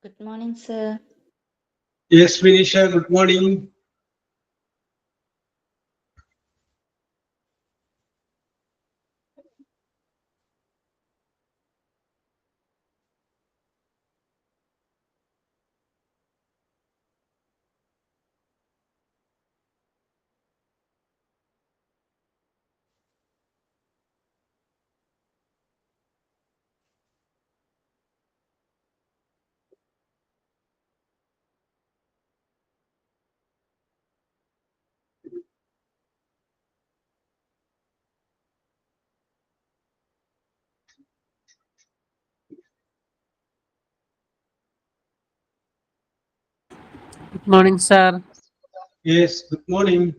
Good morning, sir. Yes, Vinisha, good morning. Good morning, sir. Yes, good morning.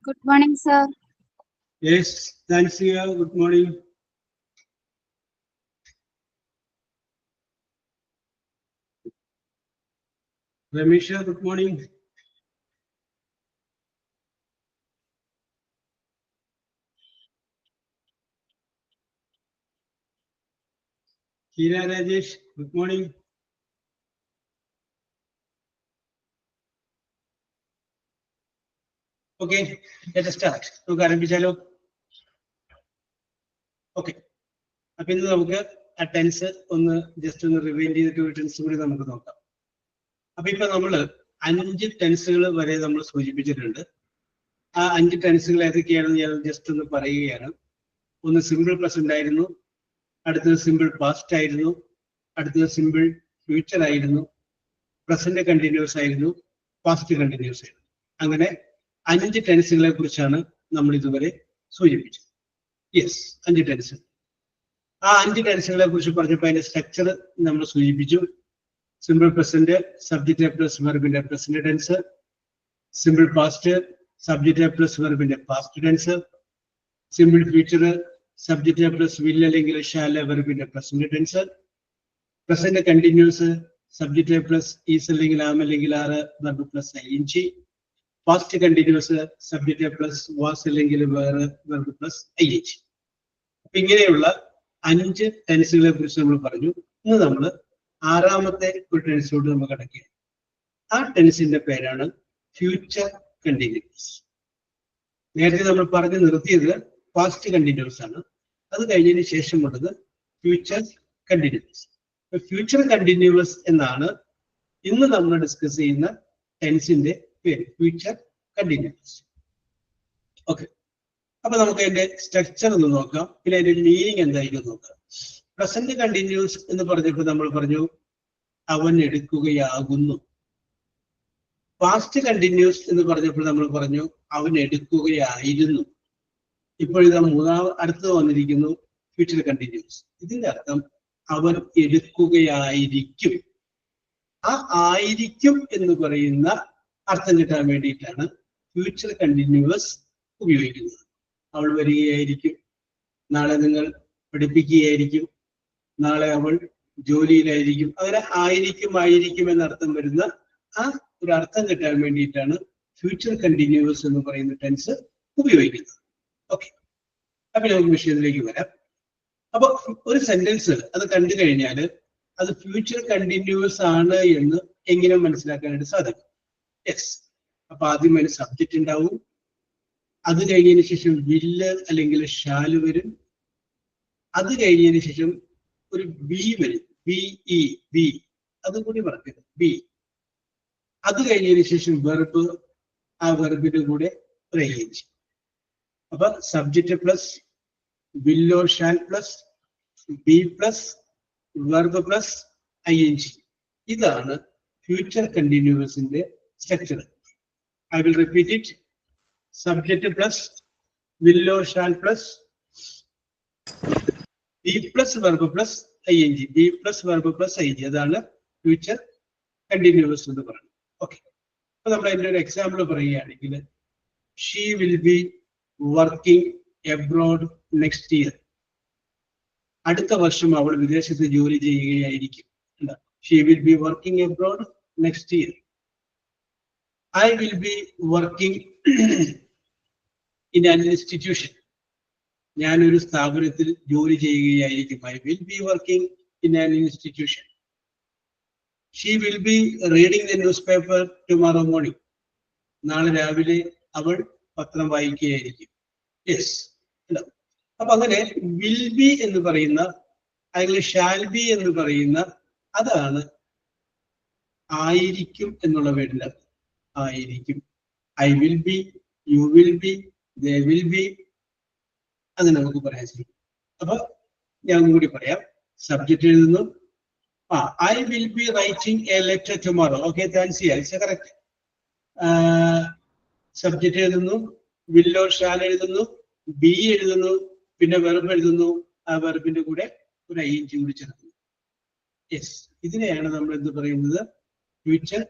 Good morning, sir. Yes, Nancy, good morning. Ramisha, good morning. Kira Rajesh, good morning. Okay, let us start. നമുക്ക് ആരംഭിച്ചാലോ? Okay, അപ്പൊ ഇന്ന് നമുക്ക് ആ tense ഒന്ന് just ഒന്ന് rewind ചെയ്തിട്ട് ഒരു tense കൂടി നമുക്ക് നോക്കാം. അപ്പൊ ഇപ്പൊ നമ്മള് 5 ടെൻസുകൾ വരെ നമ്മൾ സൂചിപ്പിച്ചിട്ടുണ്ട്. ആ 5 ടെൻസുകൾ ഏതൊക്കെയാണെന്ന് ഞാൻ ജസ്റ്റ് ഒന്ന് പറയുകയാണ്. ഒന്ന് സിമ്പിൾ പ്രസന്റ് ആയിരുന്നു, അടുത്തത് സിമ്പിൾ പാസ്റ്റ് ആയിരുന്നു, അടുത്തത് സിമ്പിൾ ഫ്യൂച്ചർ ആയിരുന്നു, പ്രസന്റ് കണ്ടിന്യൂസ് ആയിരുന്നു, പാസ്റ്റ് കണ്ടിന്യൂസ് ആയിരുന്നു. അങ്ങനെ 5 ടെൻസുകളെ കുറിച്ചാണ് നമ്മൾ ഇതുവരെ സൂചിപ്പിച്ചത്. Yes, 5 tense. ആ 5 ടെൻസുകളെ കുറിച്ച് പറഞ്ഞപ്പോൾ അതിന്റെ സ്ട്രക്ചർ നമ്മൾ സൂചിപ്പിച്ചു. സിമ്പിൾ പ്രസന്റ് സബ്ജക്റ്റ് പ്ലസ് വെർബിന്റെ present tense, simple past subject plus വെർബിന്റെ past tense, simple future subject plus will അല്ലെങ്കിൽ ഷാൽ വെർബിന്റെ present tense, present continuous subject plus is അല്ലെങ്കിൽ ആം അല്ലെങ്കിൽ are verb plus ing, past continuous subject plus was അല്ലെങ്കിൽ വേറെ verb plus ing. അപ്പൊ ഇങ്ങനെയുള്ള 5 ടെൻസുകളെ കുറിച്ച് നമ്മൾ പറഞ്ഞു. ഇന്ന് നമ്മൾ 6ാമത്തെ ഒരു ടെൻസിലോട്ട് നമ്മൾ കിടക്കുകയാണ്. ആ ടെൻസിന്റെ പേരാണ് ഫ്യൂച്ചർ കണ്ടിന്യൂസ്. നേരത്തെ നമ്മൾ പറഞ്ഞു നിർത്തിയത് പാസ്റ്റ് കണ്ടിന്യൂസ് ആണ്. അത് കഴിഞ്ഞതിന് ശേഷമുള്ളത് ഫ്യൂച്ചർ കണ്ടിന്യൂസ്. ഫ്യൂച്ചർ കണ്ടിന്യൂസ് എന്നാണ് ഇന്ന് നമ്മൾ ഡിസ്കസ് ചെയ്യുന്ന ടെൻസിന്റെ പേര്, ഫ്യൂച്ചർ കണ്ടിന്യൂസ്. ഓക്കെ, അപ്പൊ നമുക്ക് അതിന്റെ സ്ട്രക്ചർ ഒന്ന് നോക്കാം, പിന്നെ അതിന്റെ മീനിങ് എന്തായിരിക്കും നോക്കാം. പ്രസന്റ് കണ്ടിന്യൂസ് എന്ന് പറഞ്ഞപ്പോൾ നമ്മൾ പറഞ്ഞു അവൻ എടുക്കുകയാകുന്നു. പാസ്റ്റ് കണ്ടിന്യൂസ് എന്ന് പറഞ്ഞപ്പോൾ നമ്മൾ പറഞ്ഞു അവൻ എടുക്കുകയായിരുന്നു. ഇപ്പോൾ ഇത് അടുത്തത് വന്നിരിക്കുന്നു ഫ്യൂച്ചർ കണ്ടിന്യൂസ്. ഇതിന്റെ അർത്ഥം അവൻ എടുക്കുകയായിരിക്കും. ആ ആയിരിക്കും എന്ന് പറയുന്ന അർത്ഥം കിട്ടാൻ വേണ്ടിയിട്ടാണ് ഫ്യൂച്ചർ കണ്ടിന്യൂസ് ഉപയോഗിക്കുന്നത്. അവൾ വരികയായിരിക്കും, നാളെ നിങ്ങൾ പഠിപ്പിക്കുകയായിരിക്കും, നാളെ അവൾ ജോലിയിലായിരിക്കും. അങ്ങനെ ആയിരിക്കും എന്നർത്ഥം വരുന്ന ആ ഒരു അർത്ഥം കിട്ടാൻ വേണ്ടിയിട്ടാണ് ഫ്യൂച്ചർ കണ്ടിന്യൂസ് എന്ന് പറയുന്ന ടെൻസ് ഉപയോഗിക്കുന്നത്. ഓക്കെ, അപ്പൊ നമുക്ക് വിഷയത്തിലേക്ക് വരാം. അപ്പൊ ഒരു സെന്റൻസ് അത് കണ്ടു കഴിഞ്ഞാൽ അത് ഫ്യൂച്ചർ കണ്ടിന്യൂസ് ആണ് എന്ന് എങ്ങനെ മനസ്സിലാക്കാനായിട്ട് സാധിക്കും? യെസ്, അപ്പൊ ആദ്യം അതിന് സബ്ജക്റ്റ് ഉണ്ടാവും, അത് കഴിഞ്ഞതിന് ശേഷം വില്ല് അല്ലെങ്കിൽ ഷാല് വരും, അത് കഴിഞ്ഞതിന് ശേഷം ഒരു ബി വരും, ബി, അതും കൂടി പറഞ്ഞത് ബി. അത് കഴിഞ്ഞതിന് ശേഷം വെർബ്, ആ വെർബിന്റെ കൂടെ ഒരു ing. അപ്പൊ subject plus will or shall plus be plus verb plus ing. ഇതാണ് ഫ്യൂച്ചർ കണ്ടിന്യൂസിന്റെ structure. I will repeat it. Subject plus will or shall plus be plus verb plus ing. Be plus verb plus ing. അതാണ് ഫ്യൂച്ചർ കണ്ടിന്യൂസ് എന്ന് പറയുന്നത്. Okay, അപ്പൊ നമ്മൾ അതിന്റെ ഒരു എക്സാമ്പിൾ പറയുകയാണെങ്കിൽ she will be working abroad next year. അടുത്ത വർഷം അവൾ വിദേശത്ത് ജോലി ചെയ്യുകയായിരിക്കും. She will be working abroad next year. I will be working in an institution. ഞാനൊരു സ്ഥാപനത്തിൽ ജോലി ചെയ്യുകയായിരിക്കും. I will be working in an institution. She will be reading the newspaper tomorrow morning. നാളെ രാവിലെ അവൾ പത്രം വായിക്കുകയായിരിക്കും. യെസ്. അപ്പൊ അങ്ങനെ വിൽ ബി എന്ന് പറയുന്ന അല്ലെങ്കിൽ ഷാൽ ബി എന്ന് പറയുന്ന അതാണ് ആയിരിക്കും എന്നുള്ള വേർഡിന്റെ ആയിരിക്കും. I will B, you will be, they will B, അത് നമുക്ക് പറയാൻ സാധിക്കും. അപ്പൊ ഞാൻ കൂടി പറയാം. സബ്ജക്റ്റ് എഴുതുന്നു. I will B writing A letter tomorrow. Okay, thanks. It's correct. Subject എഴുതുന്നു, വിൽ ഓർ ഷാൽ എഴുതുന്നു, ബി എഴുതുന്നു, പിന്നെ വെർബ് എഴുതുന്നു. ആ വെർബിന്റെ കൂടെ ഒരു ing കൂടി ചേർക്കുന്നു. യെസ്, ഇതിനെയാണ് നമ്മൾ എന്ത് പറയുന്നത്? ഫ്യൂച്ചർ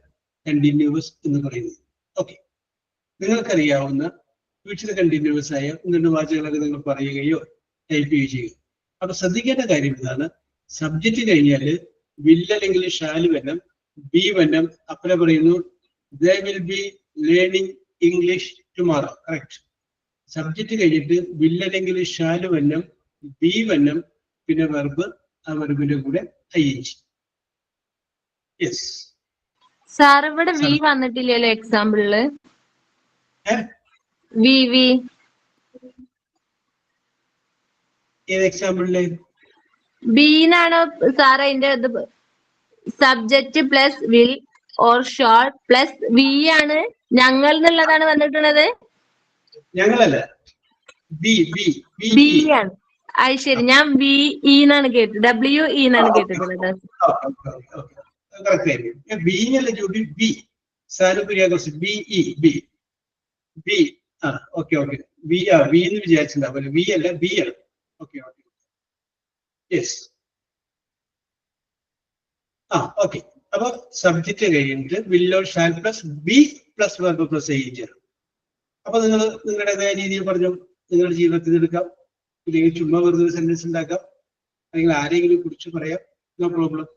കണ്ടിന്യൂസ് എന്ന് പറയുന്നത്. ഓക്കെ, നിങ്ങൾക്കറിയാവുന്ന ഫ്യൂച്ചർ കണ്ടിന്യൂസ് ആയ ഒന്ന് വാചകങ്ങളൊക്കെ നിങ്ങൾ പറയുകയോ ടൈപ്പ് ചെയ്യുകയോ ചെയ്യുക. അപ്പൊ ശ്രദ്ധിക്കേണ്ട കാര്യം ഇതാണ്. സബ്ജക്റ്റ് കഴിഞ്ഞാൽ വിൽ അല്ലെങ്കിൽ ഷാല് വന്നം, ബി വന്നം. അപ്പനെ പറയുന്നു they will be learning English tomorrow. Correct. Subject കഴിഞ്ഞിട്ട് വിൽ അല്ലെങ്കിൽ ഷാല് വന്നം, ബി വന്നം, പിന്നെ വെർബ്. ആ വെർബിന്റെ കൂടെ ing. യെസ് സാർ, ഇവിടെ വി വന്നിട്ടില്ലല്ലോ എക്സാമ്പിളില്. വി വി ഏത് എക്സാമ്പിളില്? ബീനാണോ സാർ അതിന്റെ subject plus will or shall plus be ആണ് ഞങ്ങൾ എന്നുള്ളതാണ് വന്നിട്ടുള്ളത്. ഞങ്ങളല്ല, ബി ബി ബി ആണ്. അത് ശരി, ഞാൻ വി ഇ എന്നാണ് കേട്ടത്. ഡബ്ല്യു ഇ എന്നാണ് കേട്ടിട്ടുള്ളത്. ബി അല്ല ജോബി, ബി സാനുപുരിയാകോസ്, B E be be. Okay okay, be be എന്ന് വിചാരിച്ചിട്ടുണ്ടാവില്ല. ബി അല്ല, ബി ആണ്. Okay okay, yes. ഓക്കെ. അപ്പൊ സബ്ജക്റ്റ് കഴിഞ്ഞിട്ട് will or shall plus be plus verb plus ing. അപ്പൊ നിങ്ങൾ നിങ്ങളുടേതായ രീതിയിൽ പറഞ്ഞു. നിങ്ങളുടെ ജീവിതത്തിൽ എടുക്കാം, ഇല്ലെങ്കിൽ ചുമ്മാ വെറുതെ സെന്റൻസ് ഉണ്ടാക്കാം, അല്ലെങ്കിൽ ആരെങ്കിലും കുറിച്ച് പറയാം. No problem.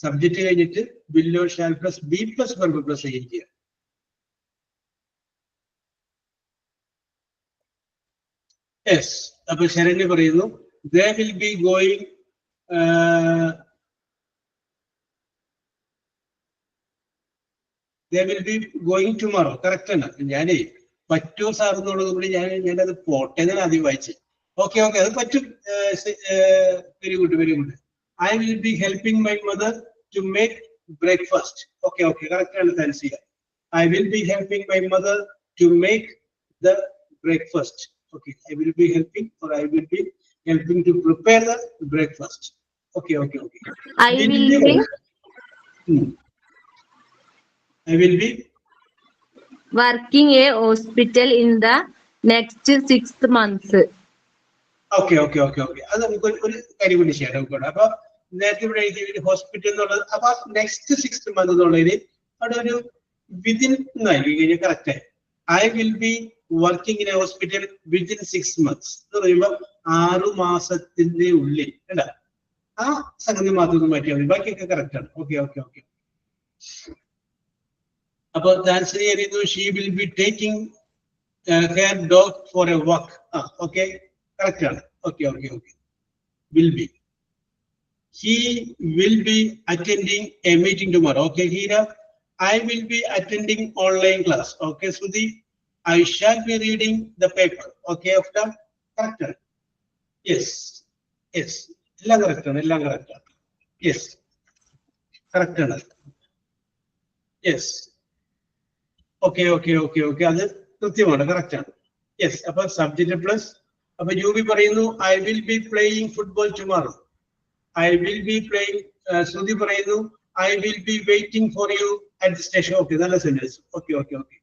സബ്ജക്റ്റ് കഴിഞ്ഞിട്ട് will or shall plus be plus verb plus ing. Yes. അപ്പൊ ശരണ്യ പറയുന്നു they will be going they will be going tomorrow. Correct ആണ്. ഞാനേ പറ്റുമോ സാർ എന്നുള്ളത് കൂടി ഞാനത് പോട്ടെ എന്നാണ് ആദ്യം വായിച്ചത്. ഓക്കെ ഓക്കെ, അത് പറ്റും. Very good very good. I will be helping my mother to make breakfast. Okay okay, correct ആണ് Thansiya. I will be helping my mother to make the breakfast. Okay, I will be helping or I will be helping to prepare the breakfast. Okay okay okay. I will be working a hospital in the next 6 months. Okay okay okay okay, അത് നമുക്ക് ഒരു കാര്യം കൂടി ചെയ്യാം. അപ്പൊ നേരത്തെ ഇവിടെ എഴുതിയ ഹോസ്പിറ്റൽ എന്നുള്ളത്, അപ്പൊ നെക്സ്റ്റ് 6 months എന്നുള്ളതിന് അവിടെ ഒരു വിതിൻ എന്നായിരിക്കും കഴിഞ്ഞാൽ കറക്റ്റ് ആയി. I will be working in A hospital within 6 months എന്ന് പറയുമ്പോൾ 6 മാസത്തിന്റെ ഉള്ളിൽ അല്ല, ആ സംഗതി മാത്രം മാറ്റിയാൽ മതി, ബാക്കിയൊക്കെ കറക്റ്റ് ആണ്. Okay okay okay. അപ്പൊ താൻസരി അറിയുന്നു she will be taking her dog for a walk. Okay, correct ആണ്. Okay okay okay, will be. He will be attending a meeting tomorrow. Okay Heera, I will be attending online class. Okay Sruthi, I shall be reading the paper. Okay Aftha, correct ആണ്. Yes yes, എല്ലാം correct ആണ്, എല്ലാം correct ആണ്. Yes, correct ആണ്. Yes, okay okay okay okay, അത് കൃത്യമാണ്, correct ആണ്. Yes. അപ്പൊ സബ്ജക്ട് പ്ലസ്. അപ്പൊ യുബി പറയുന്നു I will be playing football tomorrow. I will be playing. Sruthi പറയുന്നു I will be waiting for you at the station. Okay, നല്ല sentence. Okay okay okay.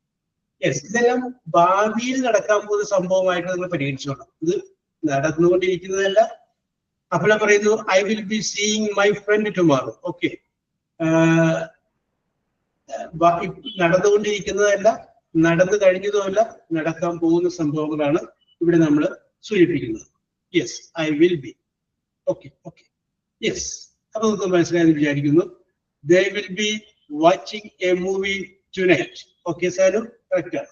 Yes, ഇതെല്ലാം ഭാവിയിൽ നടക്കാൻ പോകുന്ന സംഭവമായിട്ട് നിങ്ങൾ പരിഗണിച്ചോളാം. ഇത് നടന്നുകൊണ്ടിരിക്കുന്നതല്ല. അഫ്ല പറയുന്നു I will be seeing my friend tomorrow. Okay, നടന്നുകൊണ്ടിരിക്കുന്നതല്ല, നടന്നു കഴിഞ്ഞതുമല്ല, നടക്കാൻ പോകുന്ന സംഭവങ്ങളാണ് ഇവിടെ നമ്മൾ സൂചിപ്പിക്കുന്നത്. Yes, I will be. Okay okay. Yes, അപ്പൊ നമുക്ക് മനസ്സിലായെന്ന് വിചാരിക്കുന്നു. They will be watching a movie tonight. Okay Salu, correct ആണ്.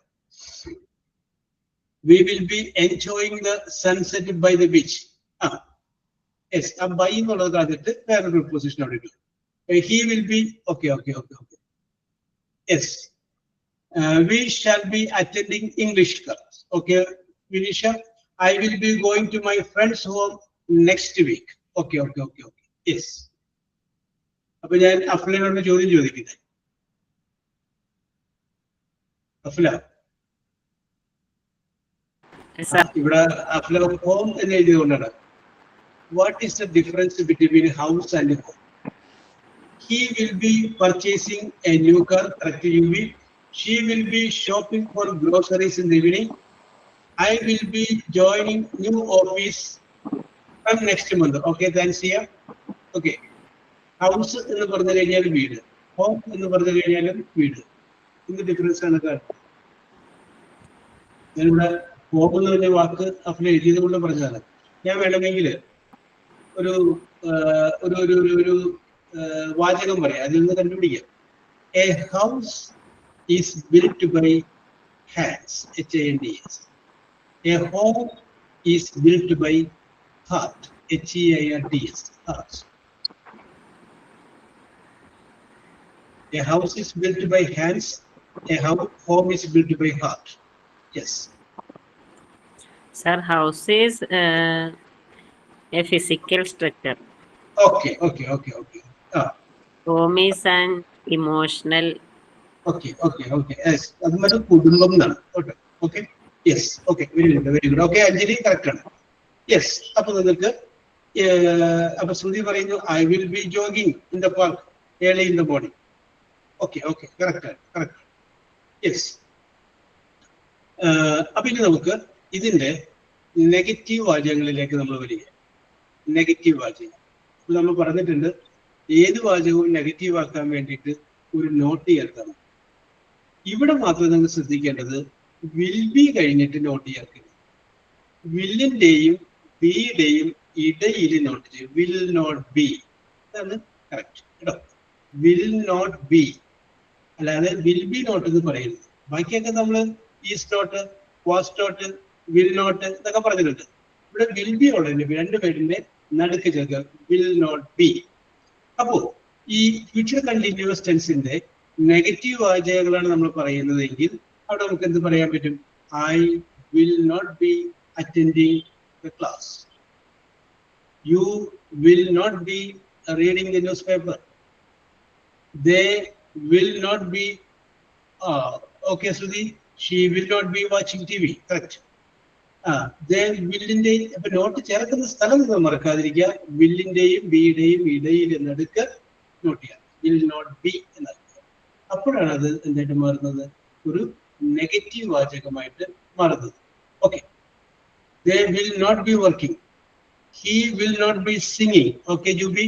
We will be enjoying the sunset by the beach. ആ യെസ്, ആ ബൈ എന്നുള്ളത് കാണിച്ചിട്ട് വേറൊരു പൊസിഷൻ അവിടെ ഇട്ടു. He will be. Okay okay okay okay. Yes, we shall be attending English class. Okay, Vinisha, I will be going to my friend's home next week. Okay, okay, okay, okay. Yes. അപ്പൊ ഞാൻ അഫ്ലയോട് ചോദ്യം ചോദിക്കുന്നത്. അഫ്ല, ഇവിടെ Afla home എന്ന് എഴുതിയതുകൊണ്ടാണ്. What is the difference between house and home? He will be purchasing a new car. Correct, you will. She will be shopping for groceries in the evening. I will be joining new office from next month. Okay, thanks here. Okay. House എന്ന് പറഞ്ഞു കഴിഞ്ഞാൽ വീട്, home എന്ന് പറഞ്ഞു കഴിഞ്ഞാലും വീട്. എന്ത് difference ആണ് കാണുന്നത്? ഞാനിവിടെ ഹോം എന്ന് പറഞ്ഞ വാക്ക് അഫ്ല എഴുതിയത് കൊണ്ട് പറഞ്ഞതാണ്. ഞാൻ വേണമെങ്കിൽ ഒരു ഒരു ഒരു ഒരു വാചകം പറയാം, അതിൽ നിന്ന് കണ്ടുപിടിക്കാം. A house is built by hands, H-A-N-D-S. A home is built by heart, H-E-I-R-T-S, heart. A house is built by hands, a home is built by heart. Yes. Sir, house is a physical structure. Okay, okay, okay, okay. Home is an emotional. Okay, okay, okay. Yes, അത് മറ്റേ കുടുംബം എന്നാണ്. Okay okay. Yes, okay, very good, very good. Okay, Anjali correct ആണ്. Yes, അപ്പൊ നിങ്ങൾക്ക് അപ്പൊ ശ്രുതി പറയുന്നു I will B jogging in the park early in the morning. Okay okay, correct ആണ്, കറക്റ്റ്. യെസ്. അപ്പൊ ഇനി നമുക്ക് ഇതിന്റെ നെഗറ്റീവ് വാചകങ്ങളിലേക്ക് നമ്മൾ വരിക. നെഗറ്റീവ് വാചകം ഇപ്പൊ നമ്മൾ പറഞ്ഞിട്ടുണ്ട്, ഏത് വാചകവും നെഗറ്റീവ് ആക്കാൻ വേണ്ടിയിട്ട് ഒരു നോട്ട് ചേർക്കണം. ഇവിടെ മാത്രം നിങ്ങൾ ശ്രദ്ധിക്കേണ്ടത് വിൽ ബി കഴിഞ്ഞിട്ട് നോട്ട് ചേർക്കണം. വില്ലിന്റെയും ബിയുടെയും ഇടയിൽ നോട്ട് ചെയ്യും. വിൽ നോട്ട് ബി, അതാണ് കറക്റ്റ് കേട്ടോ. വിൽ നോട്ട് ബി, അല്ലാതെ വിൽ ബി നോട്ട് എന്ന് പറയുന്നത്. ബാക്കിയൊക്കെ നമ്മൾ is not, was not, will not എന്നൊക്കെ പറഞ്ഞിട്ടുണ്ട്. ഇവിടെ വിൽ ബി ഉള്ളതിന്റെ രണ്ട് പേരിന്റെ നടുക്ക് ചേർക്കുക, വിൽ നോട്ട് ബി. അപ്പോ ഈ ഫ്യൂച്ചർ കണ്ടിന്യൂസ് ടെൻസിന്റെ നെഗറ്റീവ് വാചകങ്ങളാണ് നമ്മൾ പറയുന്നതെങ്കിൽ അവിടെ നമുക്ക് എന്ത് പറയാൻ പറ്റും? I will not be attending the class. You will not be reading the newspaper. They will not be okay Sruthi, she will not be watching T V. Correct. വില്ലിന്റെ ഇപ്പൊ നോട്ട് ചേർക്കുന്ന സ്ഥലം നിങ്ങൾ മറക്കാതിരിക്കുക. വില്ലിന്റെയും ബിയുടെയും ഇടയിൽ നടുക്ക് നോട്ട് ചെയ്യാം, വിൽ നോട്ട് ബി എന്നത്. അപ്പോഴാണ് അത് എന്തായിട്ട് മാറുന്നത്? ഒരു നെഗറ്റീവ് വാചകമായിട്ട് മാറുന്നത്. Okay. They will not be working. He will not be singing. Okay Juby.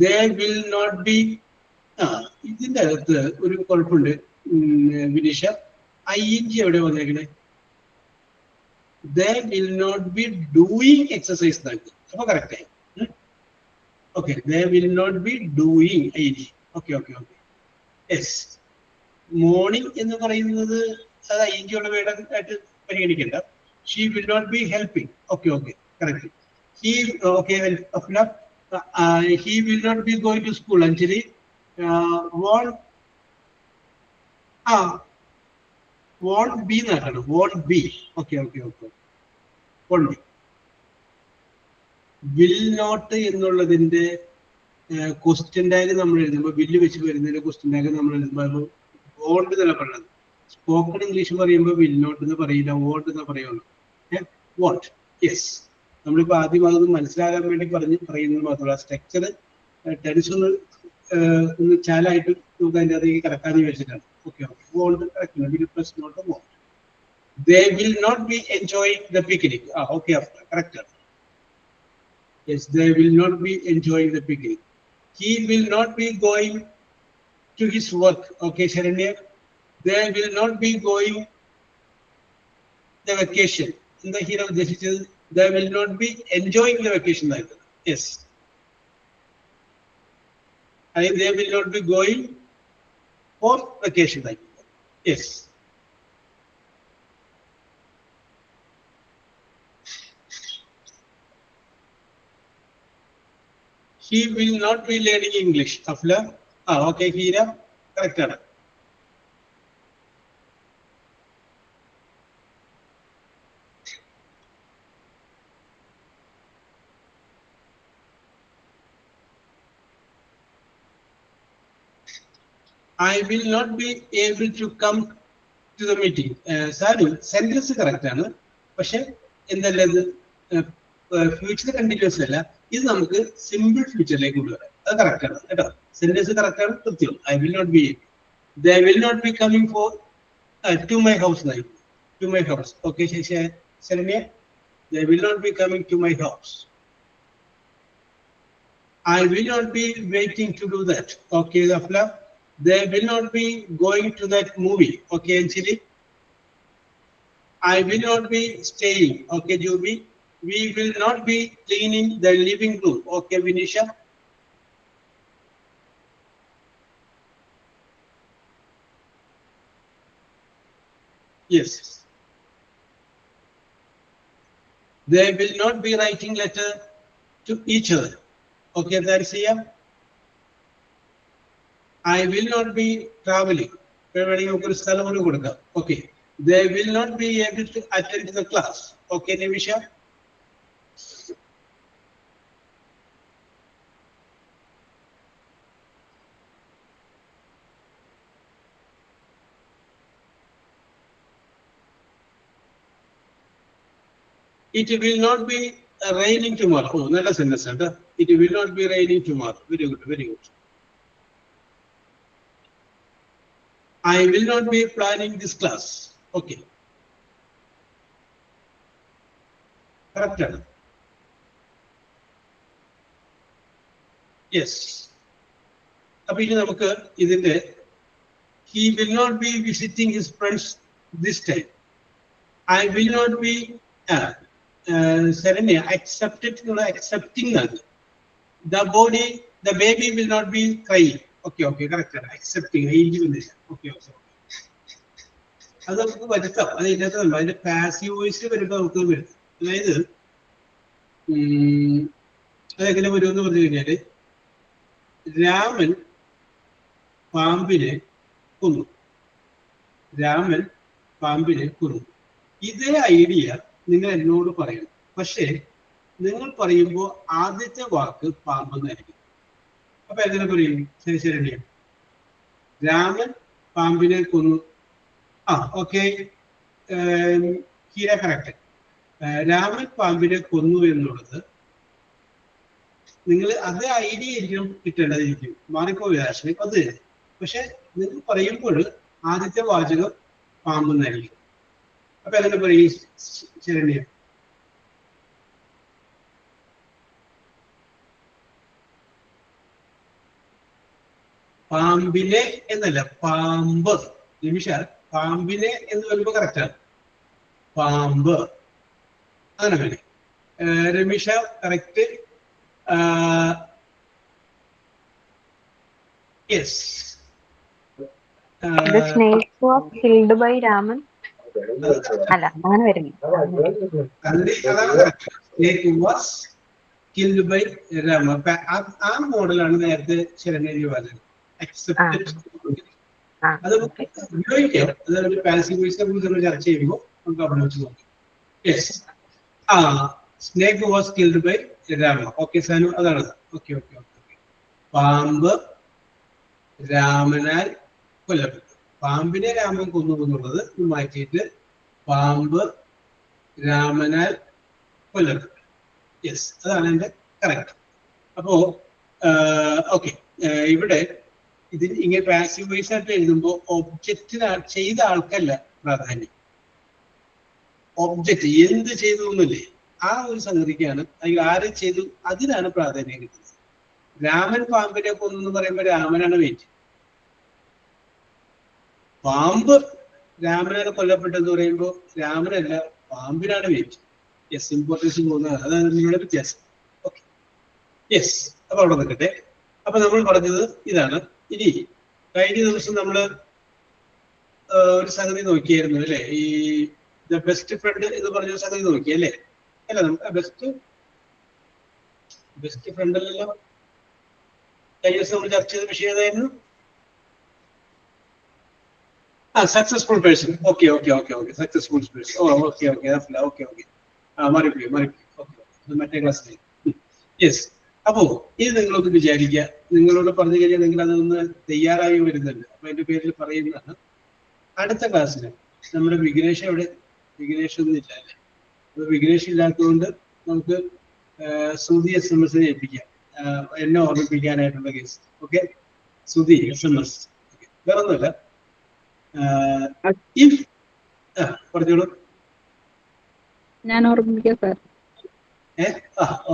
They will not be. ഇതിന്റെ അകത്ത് ഒരു കുഴപ്പമുണ്ട് വിനീഷ. ING എവിടെ വന്നേക്കണേ? They will not be doing exercise. അപ്പൊ കറക്റ്റ് ആയി. Okay, they will not be doing ING. Okay, okay, okay. Yes. Morning എന്ന് പറയുന്നത് അത് ING ഉള്ള വേർഡായിട്ട് പരിഗണിക്കണ്ട. She will not be helping. Okay, okay, correct. He, okay, he will not be going to school. Anjali, won't be എന്നാണ്. Won't be. Okay, okay, okay. Won't be. Will not എന്നുള്ളതിന്റെ question tag നമ്മൾ എഴുതുമ്പോൾ, വില്ല് വെച്ച് വരുന്നതിന്റെ question tag നമ്മൾ എഴുതുമ്പോൾ won't തന്നെ പറയുന്നത്. സ്പോക്കൺ ഇംഗ്ലീഷ് പറയുമ്പോൾ വിൽ നോട്ട് എന്ന് പറയില്ല, വോണ്ട് എന്ന് പറയുള്ളൂ. Won't, yes. നമ്മളിപ്പോൾ ആദ്യം അതൊന്ന് മനസ്സിലാകാൻ വേണ്ടി പറയുന്നത് മാത്രമല്ല. സ്ട്രക്ചർ ടെൻസ് ഒന്ന് ചാലായിട്ട് നമുക്ക് അതിൻ്റെ അതേക്ക് കിടക്കാന്ന് വെച്ചിട്ടാണ്. Okay okay, won't correct, will plus not won't. They will not be enjoying the picnic. Okay, correct. Yes, they will not be enjoying the picnic. He will not be going to his work. Okay, Sharanya. They will not be going the vacation. In the here of this is they will not be enjoying the vacation either. Yes. And they will not be going for vacation either. Yes. He will not be learning English. Afla? Okay, Hira. Correct. I will not be able to come to the meeting. Sorry, sentence correct. പക്ഷെ എന്തല്ല ഇത് future continuous അല്ല, ഇത് നമുക്ക് simple ഫ്യൂച്ചറിലേക്ക് കൊണ്ടുവരാം. അത് correct ആണ് കേട്ടോ, സെന്റൻസ് കറക്റ്റ് ആണ്, കൃത്യം. I will not be, they will not be coming for to my house. To my house. Okay Saranya, they will not be coming to my house. I will not be waiting to do that. Okay Afla, they will not be going to that movie. Okay Anjali. I will not be staying. Okay, Jubi. We will not be cleaning the living room. Okay, Vinisha. Yes. They will not be writing letter to each other. Okay, that's here. I will not be traveling. Okay. They will not be able to attend the class. Okay, Nivisha. It will not be raining tomorrow. Oh, not a sentence. It will not be raining tomorrow. Very good, very good. I will not be planning this class. Okay. Correct. Yes. Appi namukku idinte he will not be visiting his friends this time. I will not be Serenia accepted, accepting that. The baby will not be crying. Okay, okay, correct. Accepting. Okay, okay. അത് നമുക്ക് വരുത്താം. അത് ഇതിനകത്തല്ല, അതിന്റെ passive വോയിസിൽ വരുമ്പോൾ നമുക്ക് വരും. അതായത് അതെങ്ങനെ വരുമെന്ന് പറഞ്ഞു കഴിഞ്ഞാല്, രാമൻ പാമ്പിനെ കൊന്നു. രാമൻ പാമ്പിനെ കൊന്നു. ഇതേ ഐഡിയ നിങ്ങൾ എന്നോട് പറയണം. പക്ഷേ നിങ്ങൾ പറയുമ്പോൾ ആദ്യത്തെ വാക്ക് പാമ്പെന്നായിരിക്കും. അപ്പൊ എങ്ങനെ പറയും? ശരി ശരി, രാമൻ പാമ്പിനെ കൊന്നു. Okay, Heera correct. രാമൻ പാമ്പിനെ കൊന്നു എന്നുള്ളത് നിങ്ങൾ അതേ ഐഡിയ ആയിരിക്കും കിട്ടേണ്ടതായിരിക്കും. മാറിപ്പോയി ആശയം അത് തന്നെ. പക്ഷെ നിങ്ങൾ പറയുമ്പോൾ ആദ്യത്തെ വാചകം പാമ്പെന്നായിരിക്കും. അപ്പൊ എങ്ങനെ പറയും ശരണ്യ? പാമ്പിനെ എന്നല്ല, പാമ്പ്. നിമിഷ, പാമ്പിനെ എന്ന് പറയുമ്പോൾ കറക്റ്റാണ്. പാമ്പ് അങ്ങനെ വേണേ. Rameesha correct. Yes. The snake was killed by Raman. അല്ല, അങ്ങനെ വരുന്നു. Snake was killed by Raman. ആ മോഡലാണ് നേരത്തെ ശരണ്യ പറഞ്ഞത്. Accepted. അത് ഉപയോഗിക്കാം. അതൊരു പാസീവ് വോയിസിനെ കുറിച്ച് നമ്മൾ ചർച്ച ചെയ്യുമ്പോൾ നമുക്ക് അവിടെ വെച്ച് നോക്കാം. Yes. Snake was killed by Rama. Okay Sanu, അതാണ്. Okay okay okay. പാമ്പ് രാമനാൽ കൊല്ലപ്പെട്ടു. പാമ്പിനെ രാമൻ കൊന്നു എന്നുള്ളത് മാറ്റിയിട്ട് പാമ്പ് രാമനാൽ കൊല്ലപ്പെട്ടു. യെസ്, അതാണ് എൻ്റെ കറക്റ്റ്. അപ്പോ ഓക്കെ, ഇവിടെ ഇതിന് ഇങ്ങനെ പാസീവ് വോയിസ് ആയിട്ട് എഴുതുമ്പോൾ ഒബ്ജക്റ്റിന് ചെയ്ത ആൾക്കല്ല പ്രാധാന്യം. ഒബ്ജക്റ്റ് എന്ത് ചെയ്തു എന്നല്ലേ, ആ ഒരു സംഗതിക്കാണ്, അല്ലെങ്കിൽ ആര് ചെയ്തു അതിനാണ് പ്രാധാന്യം കിട്ടുന്നത്. രാമൻ പാമ്പിനെ കൊന്നു എന്ന് പറയുമ്പോൾ രാമനാണ് വെയിറ്റ്. പാമ്പ് രാമനാണ് കൊല്ലപ്പെട്ടെന്ന് പറയുമ്പോൾ രാമനല്ല പാമ്പിനാണ് വെയിറ്റ്. യെസ്, ഇമ്പോർട്ടൻസ് പോകുന്നത് അതാണ് നിങ്ങളുടെ വ്യത്യാസം. Okay, yes. അപ്പൊ അവിടെ നിൽക്കട്ടെ. അപ്പൊ നമ്മൾ പറഞ്ഞത് ഇതാണ്. ഇനി കഴിഞ്ഞ ദിവസം നമ്മള് ഒരു സംഗതി നോക്കിയായിരുന്നു അല്ലെ, ഈ ദ ബെസ്റ്റ് ഫ്രണ്ട് എന്ന് പറഞ്ഞൊരു സംഗതി നോക്കി അല്ലേ? അല്ല, നമുക്ക് ബെസ്റ്റ് ഫ്രണ്ട് അല്ലല്ലോ കഴിഞ്ഞ ദിവസം നമ്മൾ ചർച്ച ചെയ്ത വിഷയം ഏതായിരുന്നു? Successful person. Okay, successful person. Okay, മാറിപ്പോയി. ഓക്കെ, മറ്റേ ക്ലാസ്സിൽ. യെസ്. അപ്പോ ഇത് നിങ്ങളൊന്ന് വിചാരിക്കുക, നിങ്ങളോട് പറഞ്ഞു കഴിഞ്ഞാൽ നിങ്ങൾ അതൊന്ന് തയ്യാറായി വരുന്നുണ്ട്. അപ്പൊ അതിന്റെ പേരിൽ പറയുന്നതാണ്. അടുത്ത ക്ലാസ്സിന് നമ്മുടെ വിഘ്നേഷ് എവിടെ? വിഘ്നേഷ് ഒന്നും ഇല്ല അല്ലേ? അപ്പൊ വിഘ്നേഷ് ഇല്ലാത്തതുകൊണ്ട് നമുക്ക് സുധി SMS ഏൽപ്പിക്കാം, എന്നെ ഓർമ്മിപ്പിക്കാനായിട്ടുള്ള കേസ്. Okay, Sudhi SMS. വേറെ ഒന്നുമില്ല. പറഞ്ഞോളൂ. ഞാൻ ഓർമ്മിപ്പിക്കാം സാർ.